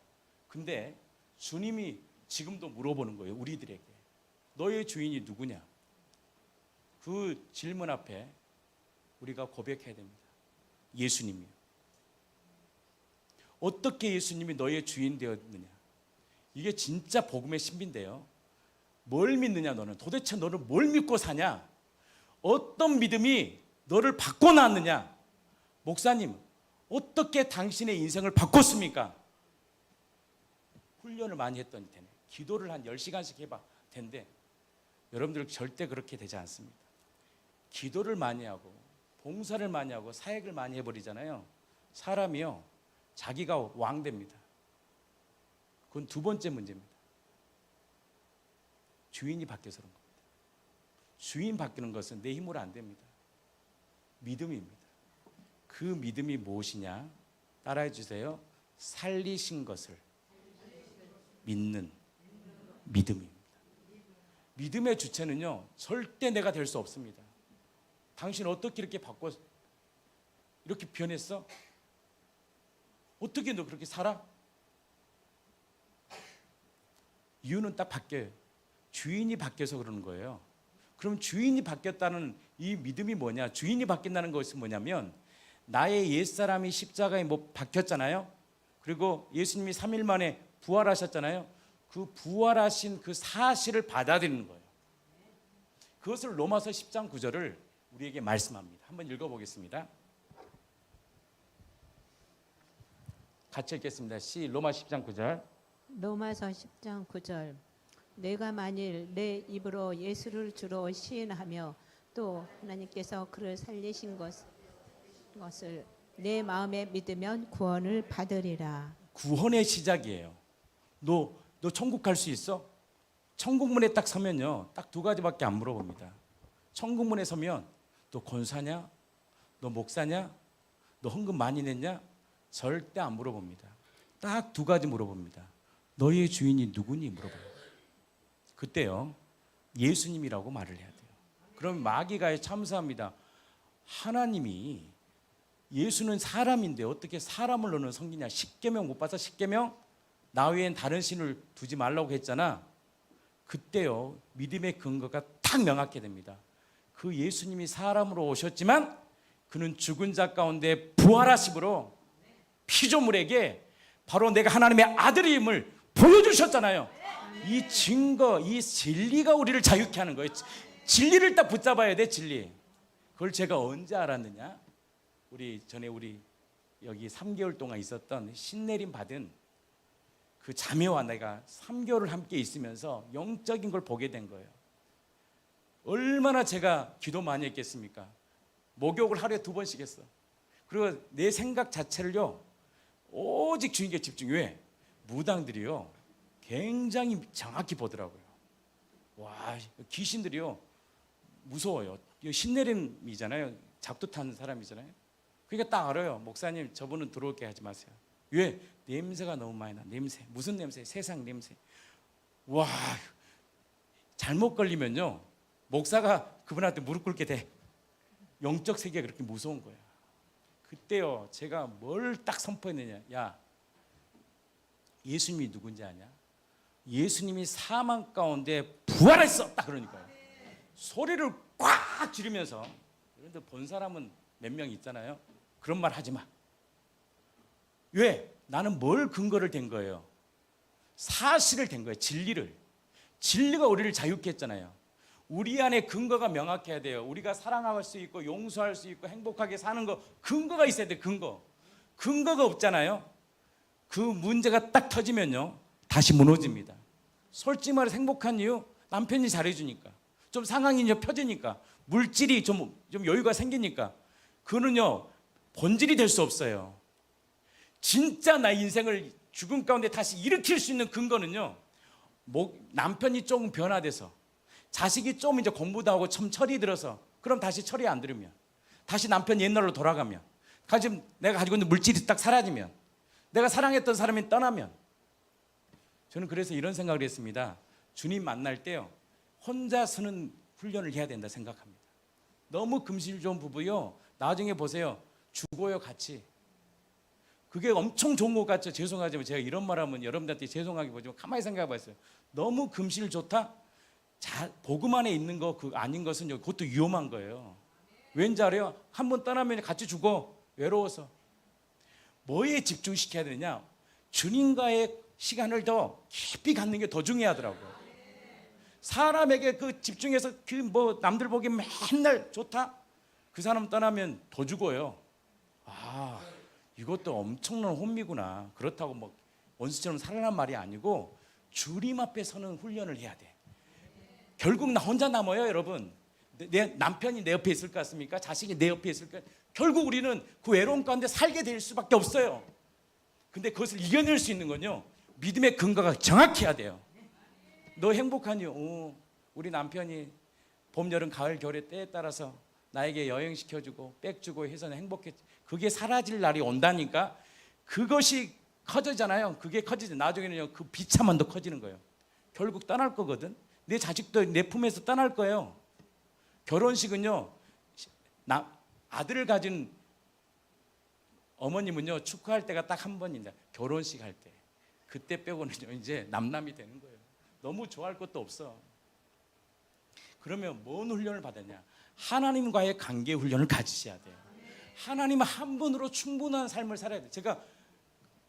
Speaker 1: 근데 주님이 지금도 물어보는 거예요. 우리들에게. 너의 주인이 누구냐? 그 질문 앞에 우리가 고백해야 됩니다. 예수님이요. 어떻게 예수님이 너의 주인 되었느냐? 이게 진짜 복음의 신비인데요. 뭘 믿느냐 너는? 도대체 너는 뭘 믿고 사냐? 어떤 믿음이 너를 바꿔놨느냐? 목사님, 어떻게 당신의 인생을 바꿨습니까? 훈련을 많이 했더니 되네. 기도를 한 10시간씩 해봐. 된대. 여러분들 절대 그렇게 되지 않습니다. 기도를 많이 하고 봉사를 많이 하고 사역을 많이 해버리잖아요. 사람이요 자기가 왕 됩니다. 그건 두 번째 문제입니다. 주인이 바뀌어서 그런 겁니다. 주인 바뀌는 것은 내 힘으로 안 됩니다. 믿음입니다. 그 믿음이 무엇이냐? 따라해 주세요. 살리신 것을 믿는 믿음입니다. 믿음의 주체는요 절대 내가 될 수 없습니다. 당신 어떻게 이렇게 바꿔 이렇게 변했어? 어떻게 너 그렇게 살아? 이유는 딱 바뀌어요. 주인이 바뀌어서 그러는 거예요. 그럼 주인이 바뀌었다는 이 믿음이 뭐냐? 주인이 바뀐다는 것은 뭐냐면 나의 옛사람이 십자가에 뭐 박혔잖아요. 그리고 예수님이 3일 만에 부활하셨잖아요. 그 부활하신 그 사실을 받아들이는 거예요. 그것을 로마서 10장 9절을 우리에게 말씀합니다. 한번 읽어보겠습니다. 같이 읽겠습니다. 로마 10장 9절.
Speaker 2: 로마서 10장 9절. 내가 만일 내 입으로 예수를 주로 시인하며 또 하나님께서 그를 살리신 것을 내 마음에 믿으면 구원을 받으리라.
Speaker 1: 구원의 시작이에요. 너 천국 갈 수 있어? 천국 문에 딱 서면요, 딱 두 가지밖에 안 물어봅니다. 천국 문에 서면 너 권사냐? 너 목사냐? 너 헌금 많이 냈냐? 절대 안 물어봅니다. 딱 두 가지 물어봅니다. 너의 주인이 누구니? 물어봐요. 그때요, 예수님이라고 말을 해야 돼요. 그럼 마귀가 참사합니다. 하나님이, 예수는 사람인데 어떻게 사람을 너는 섬기냐? 십계명 못 봐서 십계명? 나 외엔 다른 신을 두지 말라고 했잖아. 그때요, 믿음의 근거가 딱 명확히 됩니다. 그 예수님이 사람으로 오셨지만 그는 죽은 자 가운데 부활하심으로 피조물에게 바로 내가 하나님의 아들임을 보여주셨잖아요. 이 증거, 이 진리가 우리를 자유케 하는 거예요. 진리를 딱 붙잡아야 돼, 진리. 그걸 제가 언제 알았느냐? 우리 여기 3개월 동안 있었던 신내림 받은 그 자매와 내가 3개월을 함께 있으면서 영적인 걸 보게 된 거예요. 얼마나 제가 기도 많이 했겠습니까? 목욕을 하루에 2번씩 했어. 그리고 내 생각 자체를요, 오직 주님께 집중. 왜? 무당들이요, 굉장히 정확히 보더라고요. 와, 귀신들이요 무서워요. 신내림이잖아요. 작두 탄 사람이잖아요. 그러니까 딱 알아요. 목사님, 저분은 들어오게 하지 마세요. 왜? 냄새가 너무 많이 나. 냄새. 무슨 냄새? 세상 냄새. 와, 잘못 걸리면요, 목사가 그분한테 무릎 꿇게 돼. 영적 세계가 그렇게 무서운 거야. 그때요, 제가 뭘 딱 선포했느냐? 야, 예수님이 누군지 아냐? 예수님이 사망 가운데 부활했어. 딱 그러니까요. 소리를 꽉 지르면서. 그런데 본 사람은 몇 명 있잖아요. 그런 말 하지 마. 왜? 나는 뭘 근거를 댄 거예요? 사실을 댄 거예요. 진리를. 진리가 우리를 자유케 했잖아요. 우리 안에 근거가 명확해야 돼요. 우리가 사랑할 수 있고 용서할 수 있고 행복하게 사는 거, 근거가 있어야 돼요. 근거가 없잖아요. 그 문제가 딱 터지면요, 다시 무너집니다. 솔직히 말해서 행복한 이유, 남편이 잘해주니까, 좀 상황이 이제 펴지니까, 물질이 좀 여유가 생기니까. 그거는요, 본질이 될 수 없어요. 진짜 나의 인생을 죽음 가운데 다시 일으킬 수 있는 근거는요, 남편이 조금 변화돼서, 자식이 좀 이제 공부도 하고 좀 철이 들어서, 그럼 다시 철이 안 들으면, 다시 남편 옛날로 돌아가면, 내가 가지고 있는 물질이 딱 사라지면, 내가 사랑했던 사람이 떠나면. 저는 그래서 이런 생각을 했습니다. 주님 만날 때요, 혼자 서는 훈련을 해야 된다 생각합니다. 너무 금실 좋은 부부요, 나중에 보세요, 죽어요 같이. 그게 엄청 좋은 것 같죠? 죄송하지만 제가 이런 말하면 여러분들한테 죄송하게 보지만 가만히 생각해 봤어요. 너무 금실 좋다? 복음 안에 있는 거 그 아닌 것은 그것도 위험한 거예요. 왠지 알아요? 한 번 떠나면 같이 죽어. 외로워서. 뭐에 집중시켜야 되느냐? 주님과의 시간을 더 깊이 갖는 게 더 중요하더라고요. 사람에게 그 집중해서 남들 보기 맨날 좋다? 그 사람 떠나면 더 죽어요. 아, 이것도 엄청난 혼미구나. 그렇다고 원수처럼 살아난 말이 아니고 주님 앞에 서는 훈련을 해야 돼. 결국 나 혼자 남아요, 여러분. 내 남편이 내 옆에 있을 것 같습니까? 자식이 내 옆에 있을 것 같습니까? 결국 우리는 그 외로움 가운데 살게 될 수밖에 없어요. 근데 그것을 이겨낼 수 있는 건요, 믿음의 근거가 정확해야 돼요. 너 행복하니? 우리 남편이 봄, 여름, 가을, 겨울의 때에 따라서 나에게 여행시켜주고 백 주고 해서 행복했지. 그게 사라질 날이 온다니까. 그것이 커지잖아요. 그게 커지지. 나중에는요, 그 비참한 더 커지는 거예요. 결국 떠날 거거든. 내 자식도 내 품에서 떠날 거예요. 결혼식은요, 아들을 가진 어머님은요, 축하할 때가 딱 한 번입니다. 결혼식 할 때. 그때 빼고는요, 이제 남남이 되는 거예요. 너무 좋아할 것도 없어. 그러면 뭔 훈련을 받았냐? 하나님과의 관계 훈련을 가지셔야 돼요. 하나님 한 분으로 충분한 삶을 살아야 돼요. 제가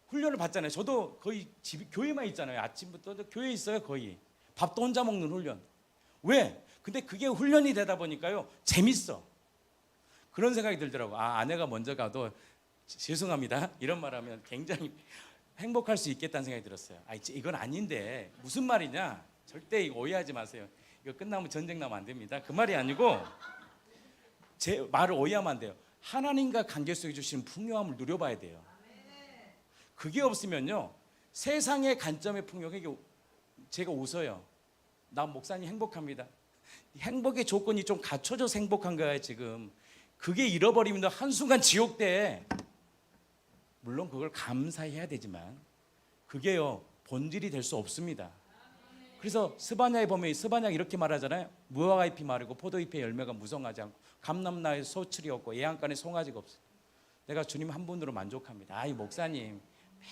Speaker 1: 훈련을 받잖아요. 저도 거의 교회만 있잖아요. 아침부터 교회에 있어요. 거의 밥도 혼자 먹는 훈련. 왜? 근데 그게 훈련이 되다 보니까요, 재밌어. 그런 생각이 들더라고. 아내가 먼저 가도 죄송합니다, 이런 말하면 굉장히 행복할 수 있겠다는 생각이 들었어요. 이건 아닌데 무슨 말이냐? 절대 이거 오해하지 마세요. 이거 끝나면 전쟁 나면 안 됩니다. 그 말이 아니고 제 말을 오해하면 안 돼요. 하나님과 관계 속에 주시는 풍요함을 누려봐야 돼요. 그게 없으면요, 세상의 관점의 풍요가 제가 웃어요. 나 목사님 행복합니다. 행복의 조건이 좀 갖춰져서 행복한 거야 지금. 그게 잃어버리면 한순간 지옥돼. 물론 그걸 감사해야 되지만 그게요 본질이 될 수 없습니다. 그래서 스바냐에 보면 스바냐가 이렇게 말하잖아요. 무화과 잎이 마르고 포도잎의 열매가 무성하지 않고 감람나에 소출이 없고 애양간에 송아지가 없어. 내가 주님 한 분으로 만족합니다. 아이 목사님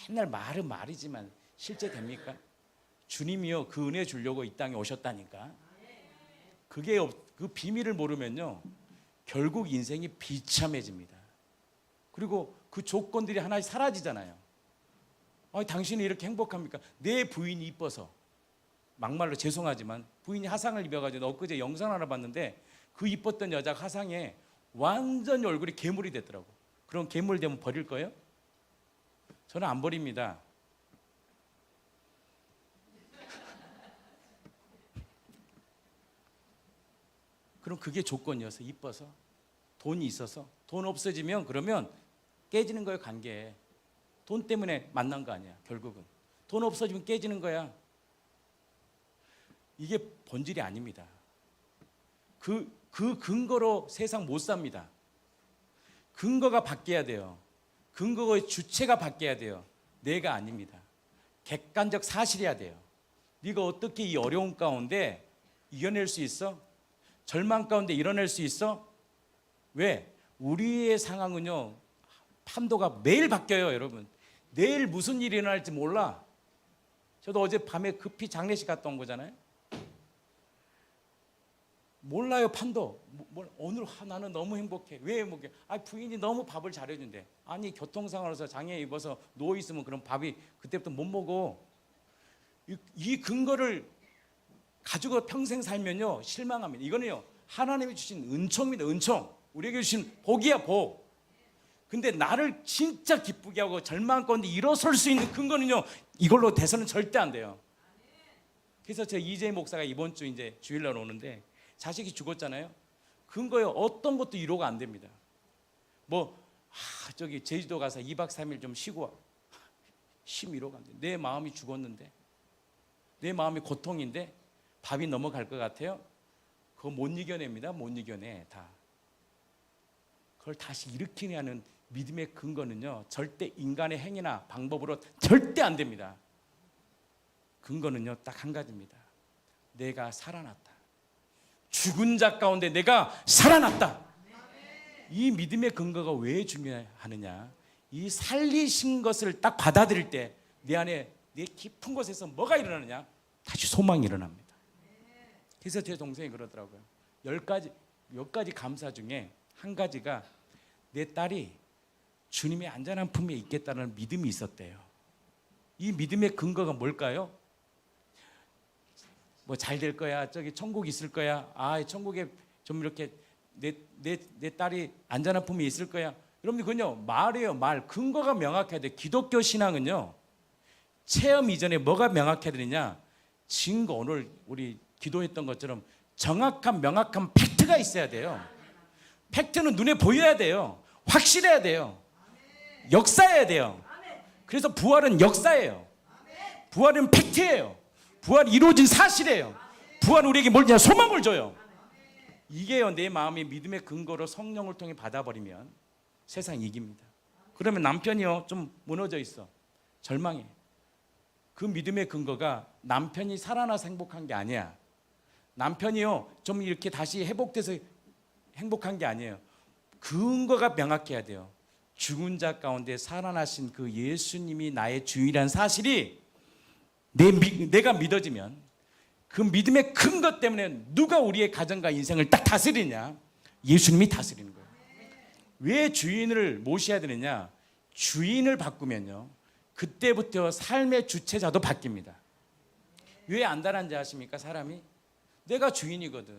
Speaker 1: 맨날 말은 말이지만 실제 됩니까? 주님이요 그 은혜 주려고 이 땅에 오셨다니까. 그게 그 비밀을 모르면요 결국 인생이 비참해집니다. 그리고 그 조건들이 하나씩 사라지잖아요. 당신이 이렇게 행복합니까? 내 부인이 이뻐서. 막말로 죄송하지만 부인이 화상을 입어가지고 엊그제 영상 하나 봤는데 그 이뻤던 여자가 화상에 완전히 얼굴이 괴물이 됐더라고. 그럼 괴물 되면 버릴 거예요? 저는 안 버립니다. 그럼 그게 조건이어서 이뻐서 돈이 있어서 돈 없어지면 그러면 깨지는 거예요 관계. 돈 때문에 만난 거 아니야 결국은. 돈 없어지면 깨지는 거야. 이게 본질이 아닙니다. 그 근거로 세상 못 삽니다. 근거가 바뀌어야 돼요. 근거의 주체가 바뀌어야 돼요. 내가 아닙니다. 객관적 사실이어야 돼요. 네가 어떻게 이 어려운 가운데 이겨낼 수 있어? 절망 가운데 이뤄낼 수 있어? 왜? 우리의 상황은요 판도가 매일 바뀌어요 여러분. 내일 무슨 일이 일어날지 몰라. 저도 어제 밤에 급히 장례식 갔다 온 거잖아요. 몰라요 판도. 오늘 나는 너무 행복해. 왜 행복해? 부인이 너무 밥을 잘해준대. 아니 교통상황으로서 장애 입어서 누워 있으면 그럼 밥이 그때부터 못 먹어. 이 근거를 가지고 평생 살면요 실망합니다. 이거는요 하나님이 주신 은총입니다. 은총. 우리에게 주신 복이야 복. 근데 나를 진짜 기쁘게 하고 절망 가운데 일어설 수 있는 근거는요 이걸로 돼서는 절대 안 돼요. 그래서 제 이재희 목사가 이번 주 이제 주일날 오는데 자식이 죽었잖아요. 근거요 어떤 것도 위로가 안 됩니다. 저기 제주도 가서 2박 3일 좀 쉬고 와. 위로가 안 돼. 내 마음이 죽었는데 내 마음이 고통인데 밥이 넘어갈 것 같아요. 그거 못 이겨냅니다. 못 이겨내 다. 그걸 다시 일으키게 하는 믿음의 근거는요 절대 인간의 행위나 방법으로 절대 안 됩니다. 근거는요 딱 한 가지입니다. 내가 살아났다. 죽은 자 가운데 내가 살아났다. 이 믿음의 근거가 왜 중요하느냐? 이 살리신 것을 딱 받아들일 때 내 안에 내 깊은 곳에서 뭐가 일어나느냐? 다시 소망이 일어납니다. 그래서 제 동생이 그러더라고요. 몇 가지 감사 중에 한 가지가 내 딸이 주님의 안전한 품에 있겠다는 믿음이 있었대요. 이 믿음의 근거가 뭘까요? 잘 될 거야. 저기 천국 있을 거야. 천국에 좀 이렇게 내 딸이 안전한 품에 있을 거야. 여러분들 그건요 말이에요 말. 근거가 명확해야 돼. 기독교 신앙은요 체험 이전에 뭐가 명확해야 되느냐? 증거. 오늘 우리 기도했던 것처럼 정확한 명확한 팩트가 있어야 돼요. 팩트는 눈에 보여야 돼요. 확실해야 돼요. 역사해야 돼요. 그래서 부활은 역사예요. 부활은 팩트예요. 부활이 이루어진 사실이에요. 부활은 우리에게 뭘 주냐? 소망을 줘요. 이게요 내 마음이 믿음의 근거로 성령을 통해 받아버리면 세상 이깁니다. 그러면 남편이요 좀 무너져 있어. 절망해. 그 믿음의 근거가 남편이 살아나서 행복한 게 아니야. 남편이요 좀 이렇게 다시 회복돼서 행복한 게 아니에요. 근거가 명확해야 돼요. 죽은 자 가운데 살아나신 그 예수님이 나의 주인이라는 사실이 내가 믿어지면 그 믿음의 근거 때문에 누가 우리의 가정과 인생을 딱 다스리냐? 예수님이 다스리는 거예요. 왜 주인을 모셔야 되느냐? 주인을 바꾸면요 그때부터 삶의 주체자도 바뀝니다. 왜 안달한지 아십니까? 사람이 내가 주인이거든.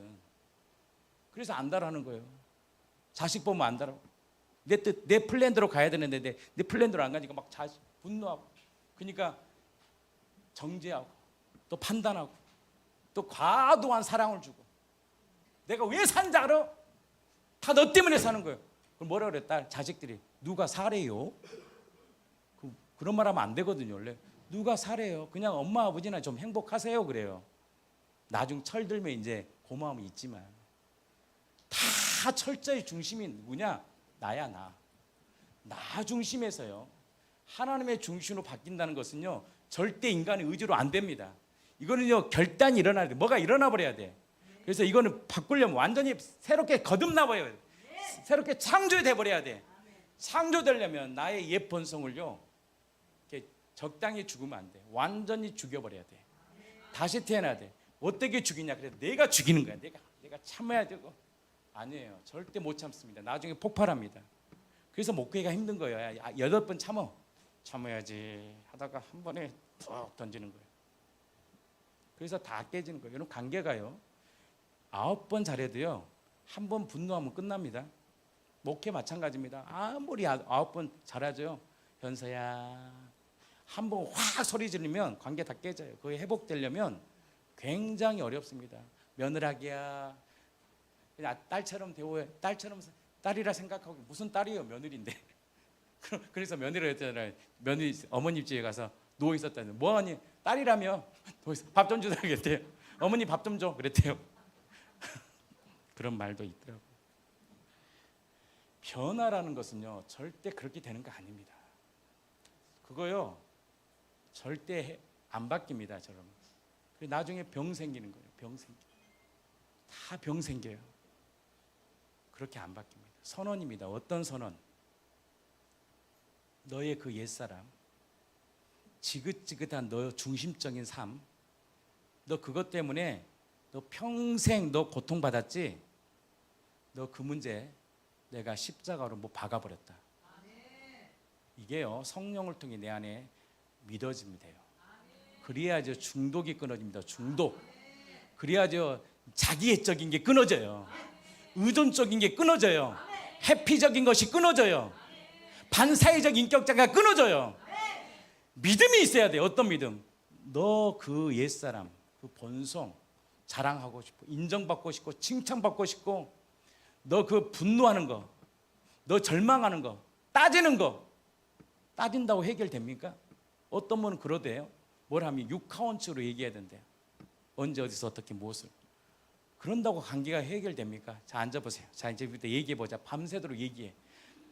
Speaker 1: 그래서 안달하는 거예요. 자식 보면 안달하고 내 플랜대로 가야 되는데 내 플랜대로 안 가니까 막 분노하고 그러니까 정죄하고 또 판단하고 또 과도한 사랑을 주고. 내가 왜 산지 알아? 다 너 때문에 사는 거예요. 그럼 뭐라 그래? 딸 자식들이 누가 사래요? 그런 말 하면 안 되거든요. 원래 누가 사래요? 그냥 엄마 아버지나 좀 행복하세요 그래요. 나중 철들면 이제 고마움이 있지만 다 철저히 중심이 누구냐? 나야 나. 나 중심에서요. 하나님의 중심으로 바뀐다는 것은요. 절대 인간의 의지로 안 됩니다. 이거는요. 결단이 일어나야 돼. 뭐가 일어나 버려야 돼. 그래서 이거는 바꾸려면 완전히 새롭게 거듭나 버려야 돼. 새롭게 창조돼 버려야 돼. 창조되려면 나의 옛 본성을요. 이렇게 적당히 죽으면 안 돼. 완전히 죽여버려야 돼. 다시 태어나야 돼. 어떻게 죽이냐? 그래 내가 죽이는 거야. 내가 참아야 되고. 아니에요. 절대 못 참습니다. 나중에 폭발합니다. 그래서 목회가 힘든 거예요. 8번 참아야지 하다가 한 번에 툭 던지는 거예요. 그래서 다 깨지는 거예요. 여러분 관계가요. 9번 잘해도요. 한 번 분노하면 끝납니다. 목회 마찬가지입니다. 아무리 9번 잘하죠. 현서야 한 번 확 소리 지르면 관계 다 깨져요. 그게 회복되려면 굉장히 어렵습니다. 며느라기야 그냥 딸처럼 대우해. 딸이라 생각하고 무슨 딸이에요? 며느리인데. 그래서 며느리라 했잖아요. 며느리 어머니 집에 가서 누워 있었다는데 뭐하니? 딸이라며 밥 좀 주라 그랬대요. 어머니 밥 좀 줘 그랬대요. 그런 말도 있더라고요. 변화라는 것은요 절대 그렇게 되는 거 아닙니다. 그거요 절대 안 바뀝니다. 저런 나중에 병 생기는 거예요. 다 병 생겨요. 그렇게 안 바뀝니다. 선언입니다. 어떤 선언? 너의 그 옛사람, 지긋지긋한 너 중심적인 삶, 너 그것 때문에 너 평생 너 고통받았지? 너 그 문제 내가 십자가로 뭐 박아버렸다. 이게요 성령을 통해 내 안에 믿어집니다. 그래야죠 중독이 끊어집니다. 중독. 그래야죠 자기애적인 게 끊어져요. 의존적인 게 끊어져요. 회피적인 것이 끊어져요. 반사회적 인격자가 끊어져요. 믿음이 있어야 돼요. 어떤 믿음? 너 그 옛사람, 그 본성 자랑하고 싶고 인정받고 싶고 칭찬받고 싶고 너 그 분노하는 거, 너 절망하는 거, 따지는 거 따진다고 해결됩니까? 어떤 분은 그러대요. 뭘 하면 육하원칙으로 얘기해야 된대요. 언제 어디서 어떻게 무엇을 그런다고 관계가 해결됩니까? 자 앉아보세요. 자 이제부터 얘기해보자. 밤새도록 얘기해.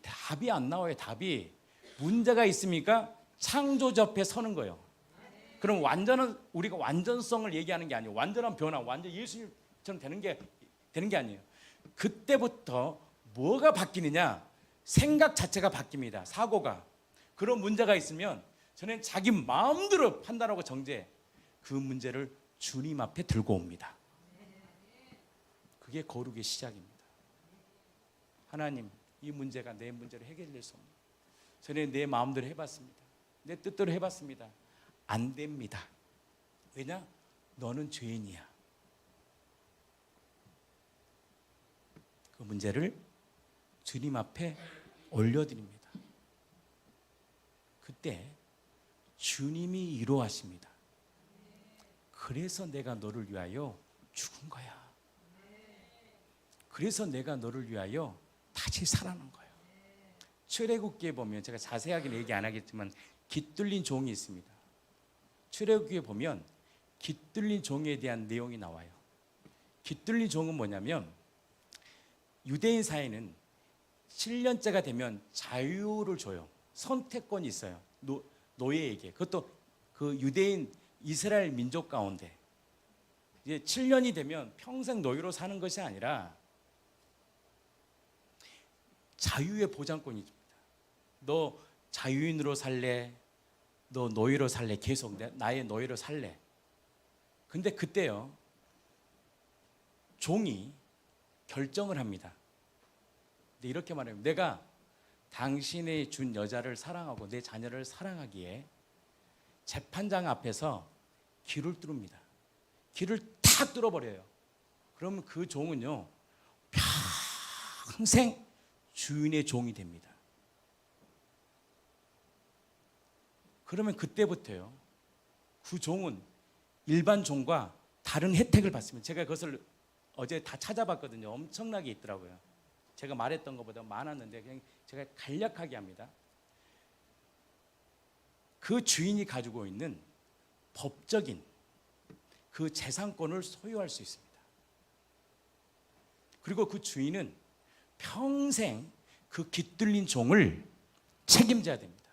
Speaker 1: 답이 안 나와요. 답이. 문제가 있습니까? 창조주 앞에 서는 거예요. 그럼 완전한 우리가 완전성을 얘기하는 게 아니에요. 완전한 변화, 완전 예수님처럼 되는 게 아니에요. 그때부터 뭐가 바뀌느냐? 생각 자체가 바뀝니다. 사고가. 그런 문제가 있으면 저는 자기 마음대로 판단하고 정죄해. 그 문제를 주님 앞에 들고 옵니다. 그게 거룩의 시작입니다. 하나님, 이 문제가 내 문제로 해결될 수 없는. 저는 내 마음대로 해봤습니다. 내 뜻대로 해봤습니다. 안 됩니다. 왜냐? 너는 죄인이야. 그 문제를 주님 앞에 올려드립니다. 그때 주님이 이루하십니다. 그래서 내가 너를 위하여 죽은 거야. 그래서 내가 너를 위하여 다시 살아난 거예요. 출애굽기에 보면 제가 자세하게는 얘기 안 하겠지만 깃들린 종이 있습니다. 출애굽기에 보면 깃들린 종에 대한 내용이 나와요. 깃들린 종은 뭐냐면 유대인 사회는 7년째가 되면 자유를 줘요. 선택권이 있어요. 노예에게. 그것도 그 유대인 이스라엘 민족 가운데 이제 7년이 되면 평생 노예로 사는 것이 아니라 자유의 보장권이 있습니다. 너 자유인으로 살래? 너 노예로 살래? 계속 나의 노예로 살래? 근데 그때요 종이 결정을 합니다. 근데 이렇게 말해요. 내가 당신이 준 여자를 사랑하고 내 자녀를 사랑하기에 재판장 앞에서 길을 뚫습니다. 길을 탁 뚫어버려요. 그러면 그 종은요 평생 주인의 종이 됩니다. 그러면 그때부터요 그 종은 일반 종과 다른 혜택을 받습니다. 제가 그것을 어제 다 찾아봤거든요. 엄청나게 있더라고요. 제가 말했던 것보다 많았는데 그냥 제가 간략하게 합니다. 그 주인이 가지고 있는 법적인 그 재산권을 소유할 수 있습니다. 그리고 그 주인은 평생 그 깃들린 종을 책임져야 됩니다.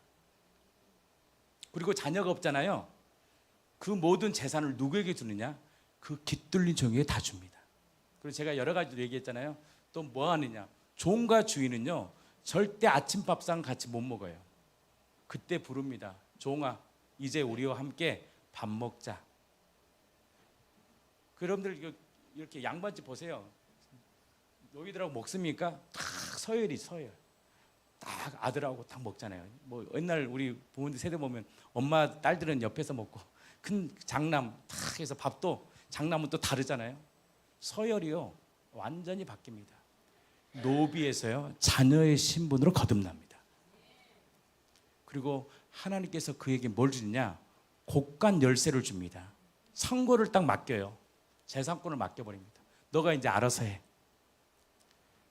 Speaker 1: 그리고 자녀가 없잖아요. 그 모든 재산을 누구에게 주느냐? 그 깃들린 종에게 다 줍니다. 그리고 제가 여러 가지로 얘기했잖아요. 또 뭐 하느냐? 종과 주인은요, 절대 아침밥상 같이 못 먹어요. 그때 부릅니다. 종아, 이제 우리와 함께 밥 먹자. 여러분들 이렇게 양반집 보세요. 너희들하고 먹습니까? 딱 서열이 서열. 딱 아들하고 딱 먹잖아요. 뭐 옛날 우리 부모님 세대 보면 엄마 딸들은 옆에서 먹고 큰 장남 딱 해서 밥도 장남은 또 다르잖아요. 서열이요 완전히 바뀝니다. 노비에서요 자녀의 신분으로 거듭납니다. 그리고 하나님께서 그에게 뭘 주느냐? 곡간 열쇠를 줍니다. 상고를 딱 맡겨요. 재산권을 맡겨버립니다. 너가 이제 알아서 해.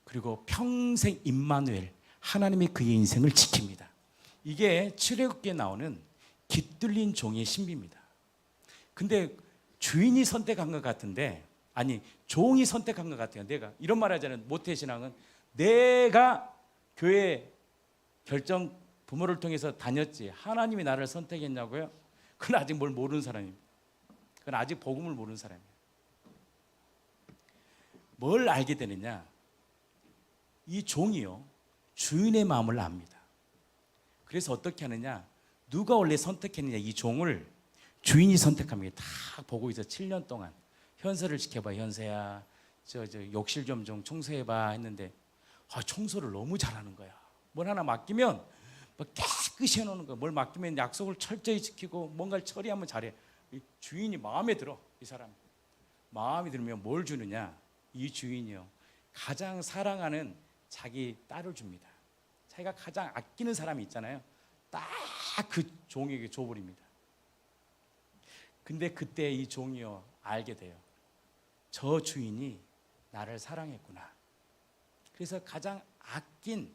Speaker 1: 그리고 평생 임마누엘, 하나님이 그의 인생을 지킵니다. 이게 출애굽기에 나오는 깃들린 종의 신비입니다. 근데 주인이 선택한 것 같은데, 아니 종이 선택한 것 같아요. 내가 이런 말 하잖아요. 모태신앙은 내가 교회 결정 부모를 통해서 다녔지 하나님이 나를 선택했냐고요? 그건 아직 뭘 모르는 사람입니다. 그건 아직 복음을 모르는 사람이에요. 뭘 알게 되느냐? 이 종이요 주인의 마음을 압니다. 그래서 어떻게 하느냐? 누가 원래 선택했느냐? 이 종을 주인이 선택합니다. 다 보고 있어. 7년 동안 현서를 지켜봐. 현서야 저 욕실 좀 청소해봐 했는데 청소를 너무 잘하는 거야. 뭘 하나 맡기면 깨끗이 해놓는 거야. 뭘 맡기면 약속을 철저히 지키고 뭔가를 처리하면 잘해. 이 주인이 마음에 들어. 이 사람 마음에 들면 뭘 주느냐? 이 주인이요 가장 사랑하는 자기 딸을 줍니다. 자기가 가장 아끼는 사람이 있잖아요. 딱 그 종에게 줘버립니다. 근데 그때 이 종이요 알게 돼요. 저 주인이 나를 사랑했구나. 그래서 가장 아낀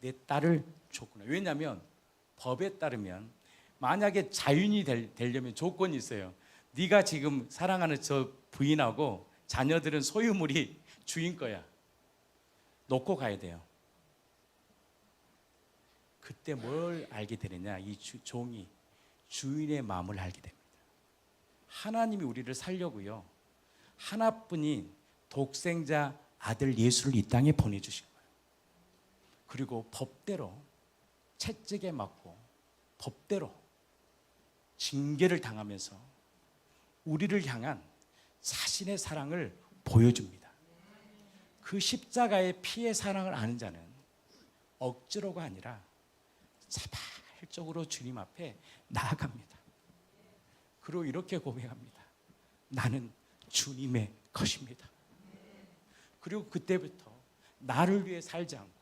Speaker 1: 내 딸을 줬구나. 왜냐하면 법에 따르면 만약에 자윤이 되려면 조건이 있어요. 네가 지금 사랑하는 저 부인하고 자녀들은 소유물이 주인 거야. 놓고 가야 돼요. 그때 뭘 알게 되느냐? 이 종이 주인의 마음을 알게 됩니다. 하나님이 우리를 살려고요 하나뿐인 독생자 아들 예수를 이 땅에 보내주신 거예요. 그리고 법대로 채찍에 맞고 법대로 징계를 당하면서 우리를 향한 자신의 사랑을 보여줍니다. 그 십자가의 피의 사랑을 아는 자는 억지로가 아니라 자발적으로 주님 앞에 나아갑니다. 그리고 이렇게 고백합니다. 나는 주님의 것입니다. 그리고 그때부터 나를 위해 살지 않고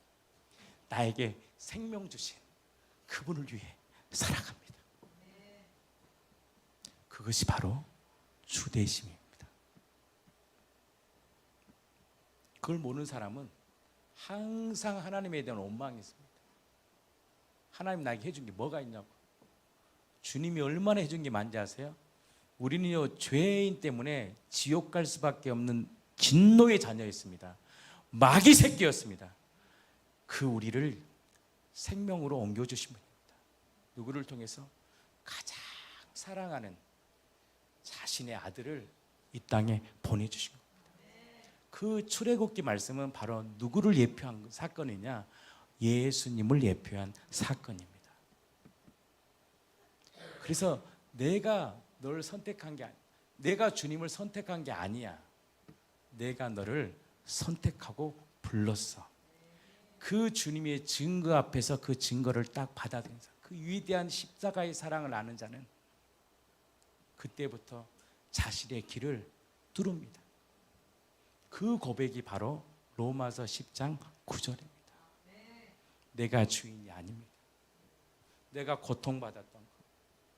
Speaker 1: 나에게 생명 주신 그분을 위해 살아갑니다. 그것이 바로 주대심입니다. 그걸 모르는 사람은 항상 하나님에 대한 원망이 있습니다. 하나님 나에게 해준 게 뭐가 있냐고. 주님이 얼마나 해준 게 많은지 아세요? 우리는요 죄인 때문에 지옥 갈 수밖에 없는 진노의 자녀였습니다. 마귀 새끼였습니다. 그 우리를 생명으로 옮겨주신 분입니다. 누구를 통해서? 가장 사랑하는 자신의 아들을 이 땅에 보내주신 겁니다. 그 출애굽기 말씀은 바로 누구를 예표한 사건이냐? 예수님을 예표한 사건입니다. 그래서 내가 너를 선택한 게 내가 주님을 선택한 게 아니야. 내가 너를 선택하고 불렀어. 그 주님의 증거 앞에서 그 증거를 딱 받아들여서 그 위대한 십자가의 사랑을 아는 자는 그때부터 자신의 길을 뚫습니다. 그 고백이 바로 로마서 10장 9절입니다. 내가 주인이 아닙니다. 내가 고통받았던 것,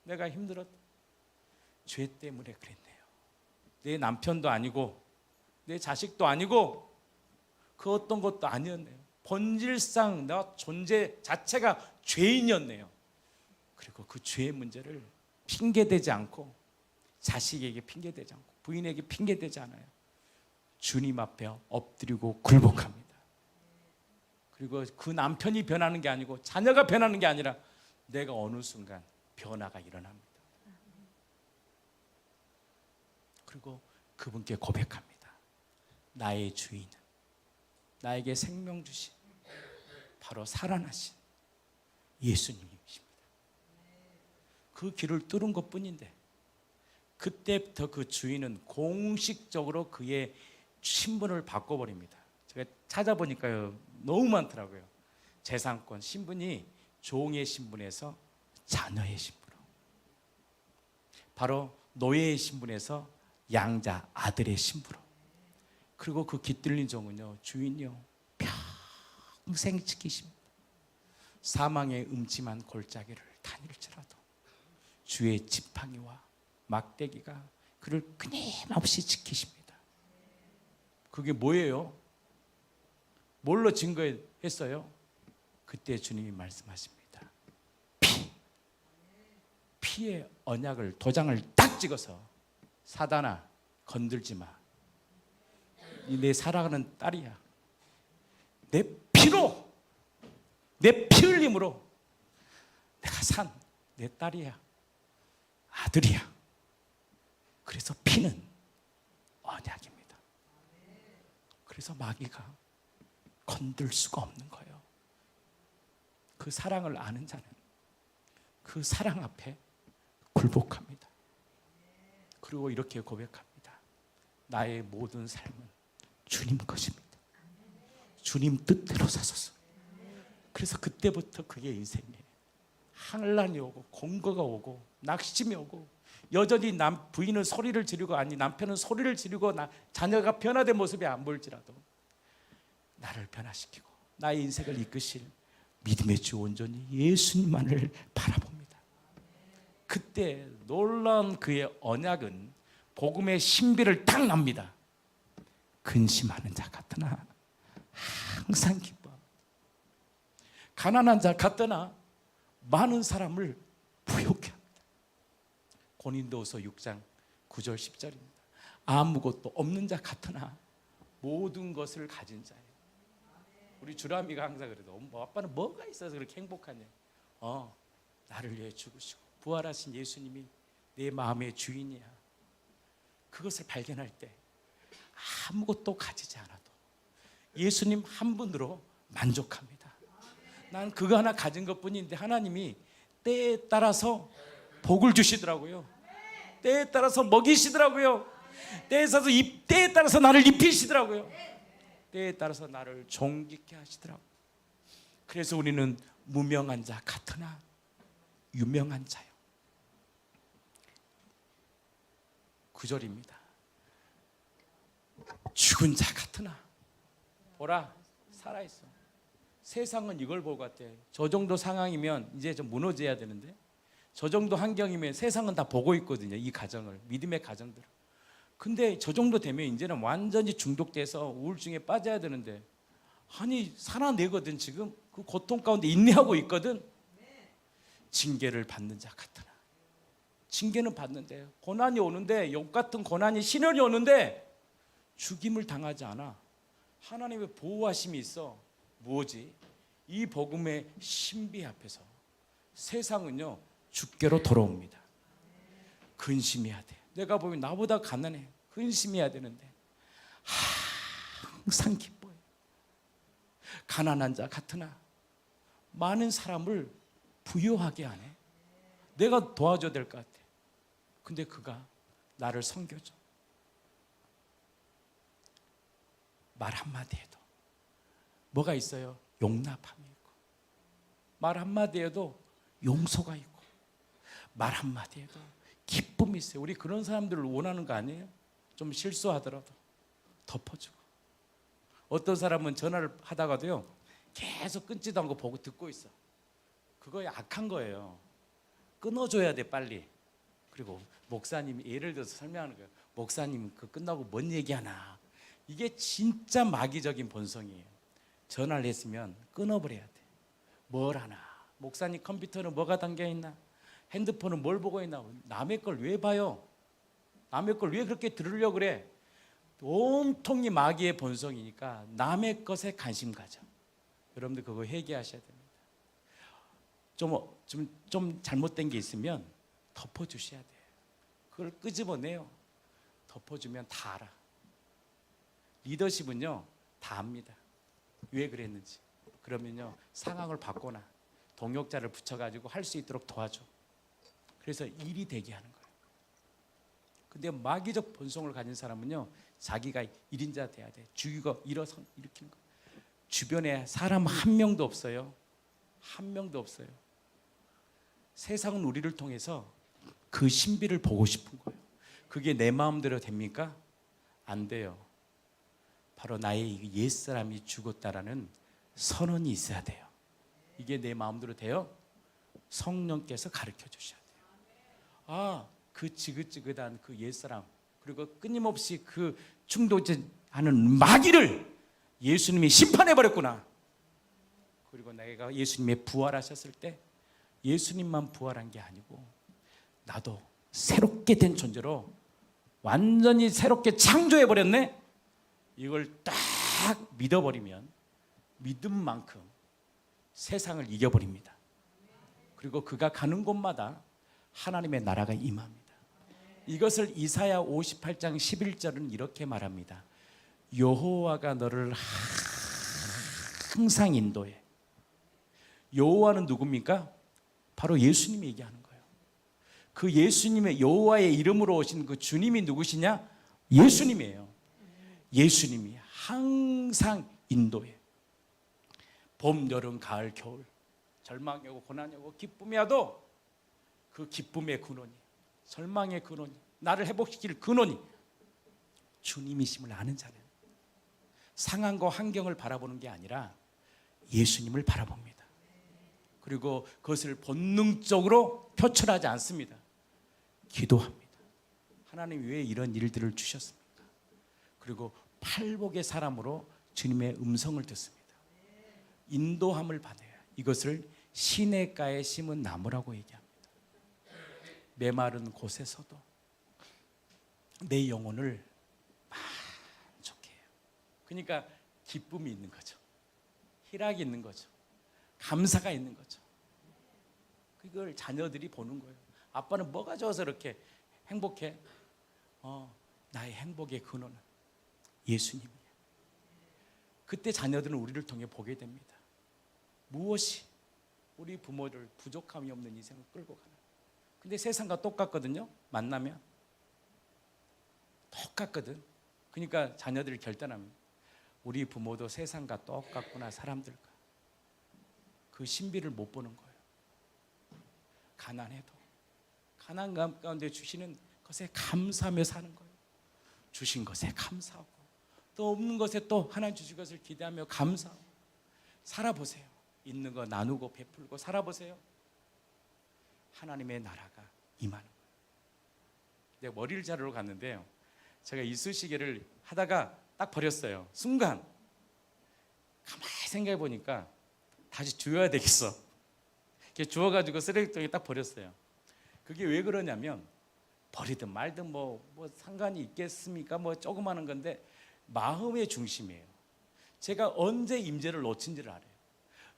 Speaker 1: 내가 힘들었던 죄 때문에 그랬네요. 내 남편도 아니고 내 자식도 아니고 그 어떤 것도 아니었네요. 본질상 나 존재 자체가 죄인이었네요. 그리고 그 죄의 문제를 핑계대지 않고, 자식에게 핑계대지 않고, 부인에게 핑계대지 않아요. 주님 앞에 엎드리고 굴복합니다. 그리고 그 남편이 변하는 게 아니고 자녀가 변하는 게 아니라 내가 어느 순간 변화가 일어납니다. 그리고 그분께 고백합니다. 나의 주인은, 나에게 생명 주신 바로 살아나신 예수님이십니다. 그 길을 뚫은 것뿐인데 그때부터 그 주인은 공식적으로 그의 신분을 바꿔버립니다. 제가 찾아보니까요, 너무 많더라고요. 재산권 신분이 종의 신분에서 자녀의 신분으로, 바로 노예의 신분에서 양자 아들의 신분으로, 그리고 그 깃들린 종은요, 주인이요 평생 지키십니다. 사망의 음침한 골짜기를 다닐지라도 주의 지팡이와 막대기가 그를 끊임없이 지키십니다. 그게 뭐예요? 뭘로 증거했어요? 그때 주님이 말씀하십니다. 피의 언약을, 도장을 딱 찍어서, 사단아 건들지 마. 내 사랑하는 딸이야. 내 피로, 내 피 흘림으로 내가 산 내 딸이야, 아들이야. 그래서 피는 언약입니다. 그래서 마귀가 건들 수가 없는 거예요. 그 사랑을 아는 자는 그 사랑 앞에 굴복합니다. 그리고 이렇게 고백합니다. 나의 모든 삶은 주님 것입니다. 주님 뜻대로 사소서. 그래서 그때부터 그의 인생에 환란이 오고 공고가 오고 낙심이 오고, 여전히 부인은 소리를 지르고, 아니 남편은 소리를 지르고, 자녀가 변화된 모습이 안 보일지라도 나를 변화시키고 나의 인생을 이끄실 믿음의 주 온전히 예수님만을 바라봅니다. 그때 놀라운 그의 언약은 복음의 신비를 딱 납니다. 근심하는 자 같으나 항상 기뻐합니다. 가난한 자 같으나 많은 사람을 부욕해 합니다. 고린도후서 6장 9절 10절입니다. 아무것도 없는 자 같으나 모든 것을 가진 자예요. 우리 주람이가 항상 그래도 아빠는 뭐가 있어서 그렇게 행복하냐. 나를 위해 죽으시고 부활하신 예수님이 내 마음의 주인이야. 그것을 발견할 때 아무것도 가지지 않아도 예수님 한 분으로 만족합니다. 난 그거 하나 가진 것뿐인데 하나님이 때에 따라서 복을 주시더라고요. 때에 따라서 먹이시더라고요. 때에 따라서 나를 입히시더라고요. 때에 따라서 나를 존귀케 하시더라고요. 그래서 우리는 무명한 자 같으나 유명한 자요. 9절입니다. 죽은 자 같으나 보라 살아있어. 세상은 이걸 보고 같아. 저 정도 상황이면 이제 좀 무너져야 되는데, 저 정도 환경이면 세상은 다 보고 있거든요. 이 가정을, 믿음의 가정들을. 근데 저 정도 되면 이제는 완전히 중독돼서 우울증에 빠져야 되는데, 아니 살아내거든. 지금 그 고통 가운데 인내하고 있거든. 징계를 받는 자 같으나, 징계는 받는데, 고난이 오는데, 욥 같은 고난이 시련이 오는데 죽임을 당하지 않아. 하나님의 보호하심이 있어. 뭐지? 이 복음의 신비 앞에서 세상은요 주께로 돌아옵니다. 근심해야 돼. 내가 보면 나보다 가난해. 근심해야 되는데 항상 기뻐요. 가난한 자 같으나 많은 사람을 부유하게 하네. 내가 도와줘야 될 것 같아. 근데 그가 나를 섬겨줘. 말 한마디 해도 뭐가 있어요? 용납함이 있고, 말 한마디 해도 용서가 있고, 말 한마디 해도 기쁨이 있어요. 우리 그런 사람들을 원하는 거 아니에요? 좀 실수하더라도 덮어주고. 어떤 사람은 전화를 하다가도요 계속 끊지도 않고 보고 듣고 있어. 그거 악한 거예요. 끊어줘야 돼 빨리. 그리고 목사님이 예를 들어서 설명하는 거예요. 목사님 그 끝나고 뭔 얘기하나. 이게 진짜 마귀적인 본성이에요. 전화를 했으면 끊어버려야 돼. 뭘 하나. 목사님 컴퓨터는 뭐가 담겨있나. 핸드폰은 뭘 보고 있나. 남의 걸 왜 봐요? 남의 걸 왜 그렇게 들으려고 그래? 온통이 마귀의 본성이니까 남의 것에 관심 가져. 여러분들 그거 회개하셔야 됩니다. 좀 잘못된 게 있으면 덮어주셔야 돼요. 그걸 끄집어내요. 덮어주면 다 알아. 리더십은요 다 압니다. 왜 그랬는지. 그러면요 상황을 바꿔놔. 동역자를 붙여가지고 할 수 있도록 도와줘. 그래서 일이 되게 하는 거예요. 근데 마귀적 본성을 가진 사람은요 자기가 1인자 돼야 돼. 죽이고 일어서 일으키는 거예요. 주변에 사람 한 명도 없어요. 한 명도 없어요. 세상은 우리를 통해서 그 신비를 보고 싶은 거예요. 그게 내 마음대로 됩니까? 안 돼요. 바로 나의 옛사람이 죽었다라는 선언이 있어야 돼요. 이게 내 마음대로 돼요? 성령께서 가르쳐 주셔야 돼요. 그 지긋지긋한 그 옛사람, 그리고 끊임없이 그 충돌하는 마귀를 예수님이 심판해 버렸구나. 그리고 내가 예수님이 부활하셨을 때 예수님만 부활한 게 아니고 나도 새롭게 된 존재로 완전히 새롭게 창조해 버렸네. 이걸 딱 믿어버리면 믿은 만큼 세상을 이겨버립니다. 그리고 그가 가는 곳마다 하나님의 나라가 임합니다. 이것을 이사야 58장 11절은 이렇게 말합니다. 여호와가 너를 항상 인도해. 여호와는 누굽니까? 바로 예수님이 얘기하는 거예요. 그 예수님의 여호와의 이름으로 오신 그 주님이 누구시냐? 예수님이에요. 예수님이 항상 인도해. 봄, 여름, 가을, 겨울, 절망이 오고 고난이 오고 기쁨이 와도 그 기쁨의 근원이, 절망의 근원이, 나를 회복시킬 근원이 주님이심을 아는 자는 상황과 환경을 바라보는 게 아니라 예수님을 바라봅니다. 그리고 그것을 본능적으로 표출하지 않습니다. 기도합니다. 하나님 왜 이런 일들을 주셨습니까? 그리고 팔복의 사람으로 주님의 음성을 듣습니다. 인도함을 받아야 이것을 시냇가에 심은 나무라고 얘기합니다. 메마른 곳에서도 내 영혼을 만족해 해요. 그러니까 기쁨이 있는 거죠. 희락이 있는 거죠. 감사가 있는 거죠. 그걸 자녀들이 보는 거예요. 아빠는 뭐가 좋아서 이렇게 행복해? 나의 행복의 근원은 예수님이야. 그때 자녀들은 우리를 통해 보게 됩니다. 무엇이 우리 부모를 부족함이 없는 인생을 끌고 가나. 근데 세상과 똑같거든요. 만나면 똑같거든. 그러니까 자녀들이 결단합니다. 우리 부모도 세상과 똑같구나. 사람들과. 그 신비를 못 보는 거예요. 가난해도 가난 가운데 주시는 것에 감사하며 사는 거예요. 주신 것에 감사하고 또 없는 것에 또 하나님 주신 것을 기대하며 감사하고 살아보세요. 있는 거 나누고 베풀고 살아보세요. 하나님의 나라가 임하는 거예요. 내가 머리를 자르러 갔는데요. 제가 이쑤시개를 하다가 딱 버렸어요. 순간 가만히 생각해 보니까 다시 주워야 되겠어. 이렇게 주워가지고 쓰레기통에 딱 버렸어요. 그게 왜 그러냐면 버리든 말든 뭐 상관이 있겠습니까? 뭐 조그마한 건데 마음의 중심이에요. 제가 언제 임재를 놓친지를 알아요.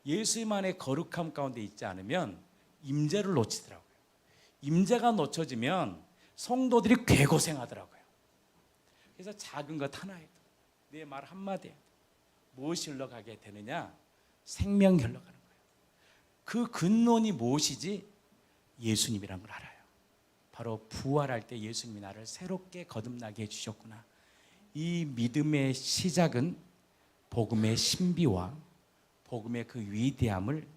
Speaker 1: 예수님만의 거룩함 가운데 있지 않으면 임재를 놓치더라고요. 임재가 놓쳐지면 성도들이 괴고생하더라고요. 그래서 작은 것 하나에도 내 말 한마디에 무엇이 흘러가게 되느냐? 생명이 흘러가는 거예요. 그 근원이 무엇이지? 예수님이란 걸 알아요. 바로 부활할 때 예수님이 나를 새롭게 거듭나게 해주셨구나. 이 믿음의 시작은 복음의 신비와 복음의 그 위대함을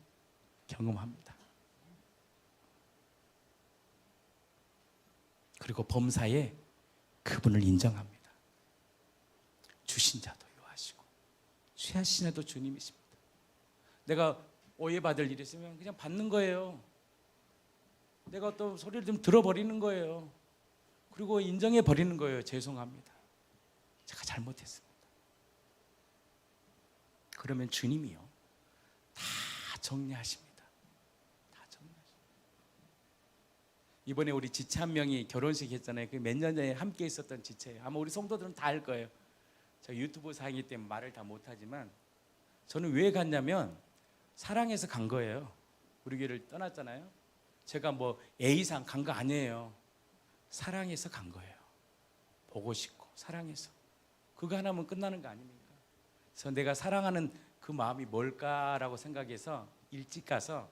Speaker 1: 경험합니다. 그리고 범사에 그분을 인정합니다. 주신 자도 요하시고 취하신 자도 주님이십니다. 내가 오해받을 일이 있으면 그냥 받는 거예요. 내가 또 소리를 좀 들어버리는 거예요. 그리고 인정해 버리는 거예요. 죄송합니다. 제가 잘못했습니다. 그러면 주님이요 다 정리하십니다. 다 정리하십니다. 이번에 우리 지체 한 명이 결혼식 했잖아요. 그 몇 년 전에 함께 있었던 지체예요. 아마 우리 성도들은 다 알 거예요. 저 유튜브 사이기 때문에 말을 다 못하지만 저는 왜 갔냐면 사랑해서 간 거예요. 우리 교회를 떠났잖아요. 제가 뭐 A상 간 거 아니에요. 사랑해서 간 거예요. 보고 싶고 사랑해서. 그거 하나면 끝나는 거 아닙니까? 그래서 내가 사랑하는 그 마음이 뭘까라고 생각해서 일찍 가서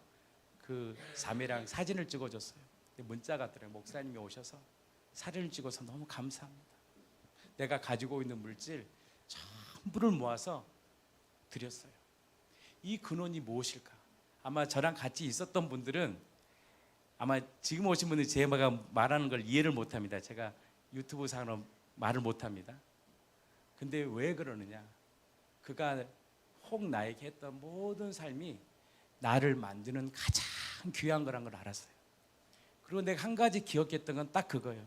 Speaker 1: 그 자매랑 사진을 찍어줬어요. 근데 문자가 왔더라고요. 목사님이 오셔서 사진을 찍어서 너무 감사합니다. 내가 가지고 있는 물질 전부를 모아서 드렸어요. 이 근원이 무엇일까? 아마 저랑 같이 있었던 분들은 아마 지금 오신 분들이 제가 말하는 걸 이해를 못합니다. 제가 유튜브 상으로 말을 못합니다. 근데 왜 그러느냐? 그가 혹 나에게 했던 모든 삶이 나를 만드는 가장 귀한 거란 걸 알았어요. 그리고 내가 한 가지 기억했던 건 딱 그거예요.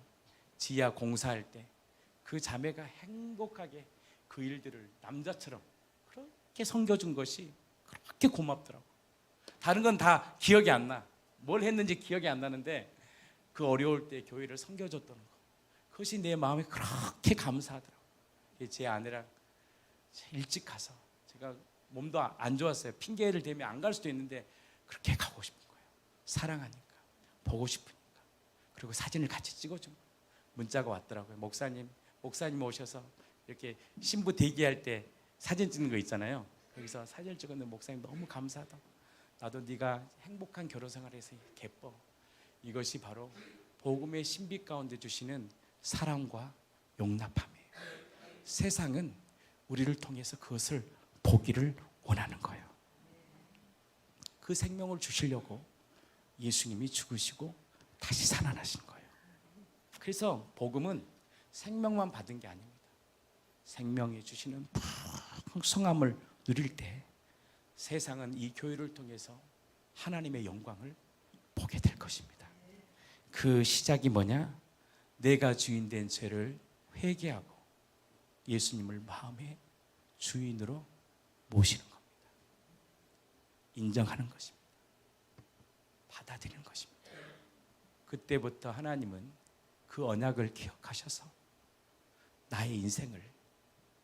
Speaker 1: 지하 공사할 때 그 자매가 행복하게 그 일들을 남자처럼 그렇게 섬겨준 것이 그렇게 고맙더라고. 다른 건 다 기억이 안 나. 뭘 했는지 기억이 안 나는데 그 어려울 때 교회를 섬겨줬다는 거. 그것이 내 마음에 그렇게 감사하더라고. 제 아내랑 일찍 가서 제가 몸도 안 좋았어요. 핑계를 대면 안 갈 수도 있는데 그렇게 가고 싶은 거예요. 사랑하니까, 보고 싶으니까. 그리고 사진을 같이 찍어준 거예요. 문자가 왔더라고요. 목사님 오셔서 이렇게 신부 대기할 때 사진 찍는 거 있잖아요. 거기서 사진을 찍었는데 목사님 너무 감사하다. 나도 네가 행복한 결혼 생활에서 기뻐. 이것이 바로 복음의 신비 가운데 주시는 사랑과 용납함이에요. 세상은 우리를 통해서 그것을 보기를 원하는 거예요. 그 생명을 주시려고 예수님이 죽으시고 다시 살아나신 거예요. 그래서 복음은 생명만 받은 게 아닙니다. 생명이 주시는 풍성함을 누릴 때 세상은 이 교회를 통해서 하나님의 영광을 보게 될 것입니다. 그 시작이 뭐냐? 내가 주인 된 죄를 회개하고 예수님을 마음의 주인으로 모시는 겁니다. 인정하는 것입니다. 받아들이는 것입니다. 그때부터 하나님은 그 언약을 기억하셔서 나의 인생을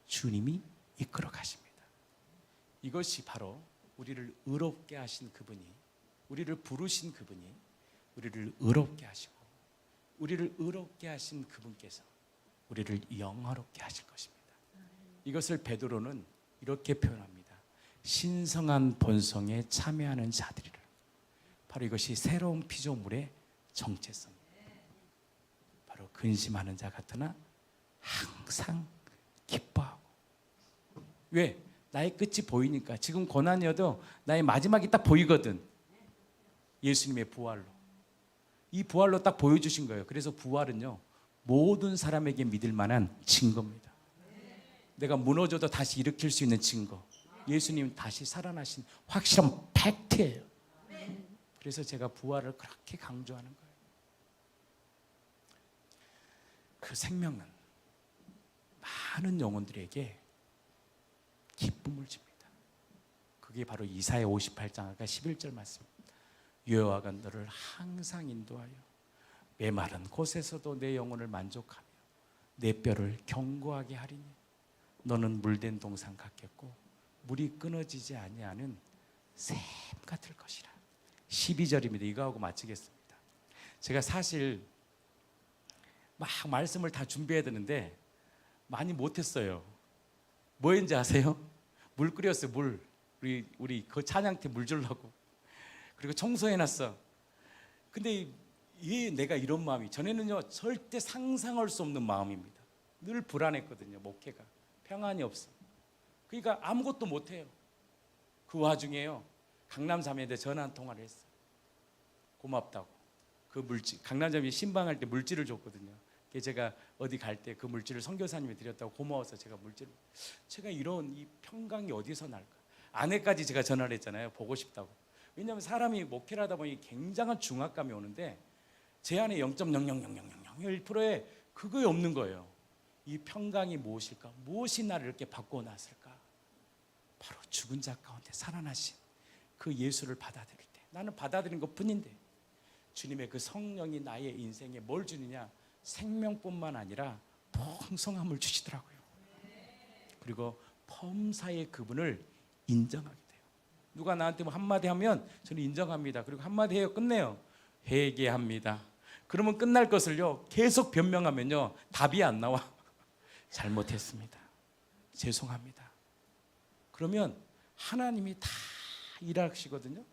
Speaker 1: 주님이 이끌어 가십니다. 이것이 바로 우리를 의롭게 하신 그분이, 우리를 부르신 그분이 우리를 의롭게 하시고 우리를 의롭게 하신 그분께서 우리를 영화롭게 하실 것입니다. 이것을 베드로는 이렇게 표현합니다. 신성한 본성에 참여하는 자들이라. 바로 이것이 새로운 피조물의 정체성입니다. 바로 근심하는 자 같으나 항상 기뻐하고. 왜? 나의 끝이 보이니까. 지금 고난이어도 나의 마지막이 딱 보이거든. 예수님의 부활로. 이 부활로 딱 보여주신 거예요. 그래서 부활은요, 모든 사람에게 믿을 만한 증거입니다. 내가 무너져도 다시 일으킬 수 있는 증거. 예수님 다시 살아나신 확실한 팩트예요. 그래서 제가 부활을 그렇게 강조하는 거예요. 그 생명은 많은 영혼들에게 기쁨을 줍니다. 그게 바로 이사야 58장 아까 11절 말씀입니다. 여호와가 너를 항상 인도하여 메마른 곳에서도 내 영혼을 만족하며 내 뼈를 견고하게 하리니 너는 물된 동산 같겠고 물이 끊어지지 아니하는 샘 같을 것이라. 12절입니다. 이거 하고 마치겠습니다. 제가 사실 막 말씀을 다 준비해야 되는데 많이 못했어요. 뭐였는지 아세요? 물 끓였어요. 물. 우리 그 찬양팀 물 주려고. 그리고 청소해놨어. 근데 왜 내가 이런 마음이, 전에는요 절대 상상할 수 없는 마음입니다. 늘 불안했거든요. 목회가 평안이 없어. 그러니까 아무것도 못해요. 그 와중에요 강남 자매한테 전화 한 통화를 했어. 고맙다고. 그 물질, 강남 자매 신방할 때 물질을 줬거든요. 제가 어디 갈 때 그 물질을 선교사님이 드렸다고 고마워서 제가 물질을, 제가 이런 이 평강이 어디서 날까? 아내까지 제가 전화를 했잖아요. 보고 싶다고. 왜냐하면 사람이 목회를 하다 보니 굉장한 중압감이 오는데 제 안에 0.0000001%의 그거에 없는 거예요. 이 평강이 무엇일까? 무엇이 나를 이렇게 바꿔놨을까? 바로 죽은 자 가운데 살아나신 그 예수를 받아들일 때, 나는 받아들인 것뿐인데 주님의 그 성령이 나의 인생에 뭘 주느냐? 생명뿐만 아니라 풍성함을 주시더라고요. 그리고 범사의 그분을 인정하게 돼요. 누가 나한테 뭐 한마디 하면 저는 인정합니다. 그리고 한마디 해요, 끝내요. 회개합니다. 그러면 끝날 것을요 계속 변명하면요 답이 안 나와. 잘못했습니다. 죄송합니다. 그러면 하나님이 다 일하시거든요.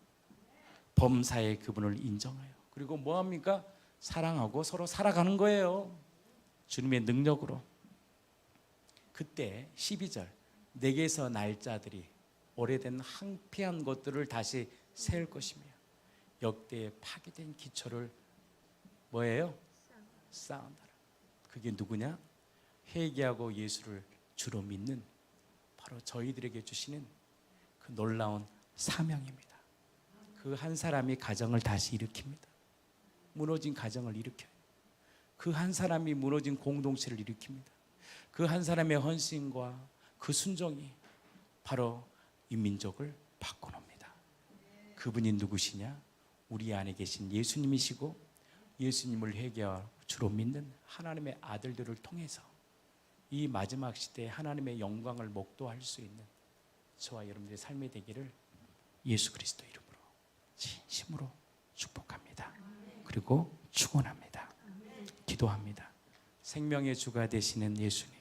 Speaker 1: 범사의 그분을 인정해요. 그리고 뭐합니까? 사랑하고 서로 살아가는 거예요. 주님의 능력으로. 그때 12절, 내게서 날짜들이 오래된 황폐한 것들을 다시 세울 것이며 역대의 파괴된 기초를 뭐예요? 쌓은다. 그게 누구냐? 회개하고 예수를 주로 믿는 바로 저희들에게 주시는 그 놀라운 사명입니다. 그 한 사람이 가정을 다시 일으킵니다. 무너진 가정을 일으켜요. 그 한 사람이 무너진 공동체를 일으킵니다. 그 한 사람의 헌신과 그 순종이 바로 이 민족을 바꿔놓습니다. 그분이 누구시냐? 우리 안에 계신 예수님이시고 예수님을 회개하고 주로 믿는 하나님의 아들들을 통해서 이 마지막 시대에 하나님의 영광을 목도할 수 있는 저와 여러분들의 삶이 되기를 예수 그리스도 이름으로 진심으로 축복합니다. 그리고 축원합니다. 기도합니다. 생명의 주가 되시는 예수님,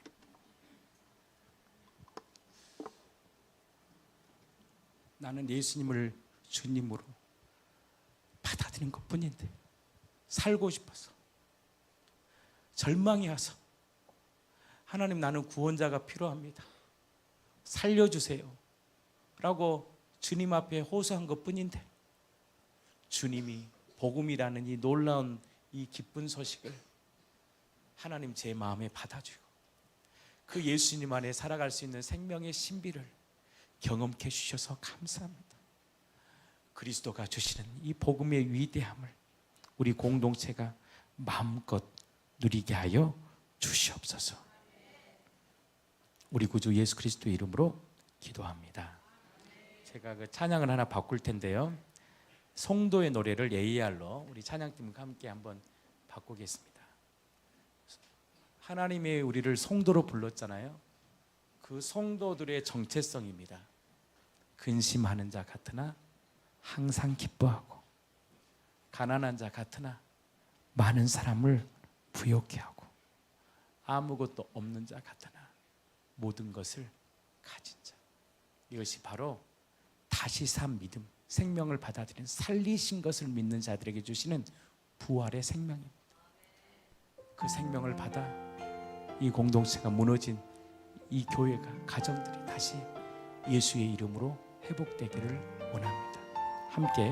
Speaker 1: 나는 예수님을 주님으로 받아들인 것뿐인데 살고 싶어서 절망이 와서 하나님 나는 구원자가 필요합니다. 살려주세요 라고 주님 앞에 호소한 것뿐인데 주님이 복음이라는 이 놀라운 이 기쁜 소식을 하나님 제 마음에 받아주고 그 예수님 안에 살아갈 수 있는 생명의 신비를 경험케 해주셔서 감사합니다. 그리스도가 주시는 이 복음의 위대함을 우리 공동체가 마음껏 누리게 하여 주시옵소서. 우리 구주 예수 그리스도의 이름으로 기도합니다. 제가 그 찬양을 하나 바꿀 텐데요. 성도의 노래를 AR로 우리 찬양팀과 함께 한번 바꾸겠습니다. 하나님이 우리를 성도로 불렀잖아요. 그 성도들의 정체성입니다. 근심하는 자 같으나 항상 기뻐하고 가난한 자 같으나 많은 사람을 부욕해 하고 아무것도 없는 자 같으나 모든 것을 가진 자. 이것이 바로 다시 산 믿음, 생명을 받아들인 살리신 것을 믿는 자들에게 주시는 부활의 생명입니다. 그 생명을 받아 이 공동체가 무너진 이 교회가, 가정들이 다시 예수의 이름으로 회복되기를 원합니다. 함께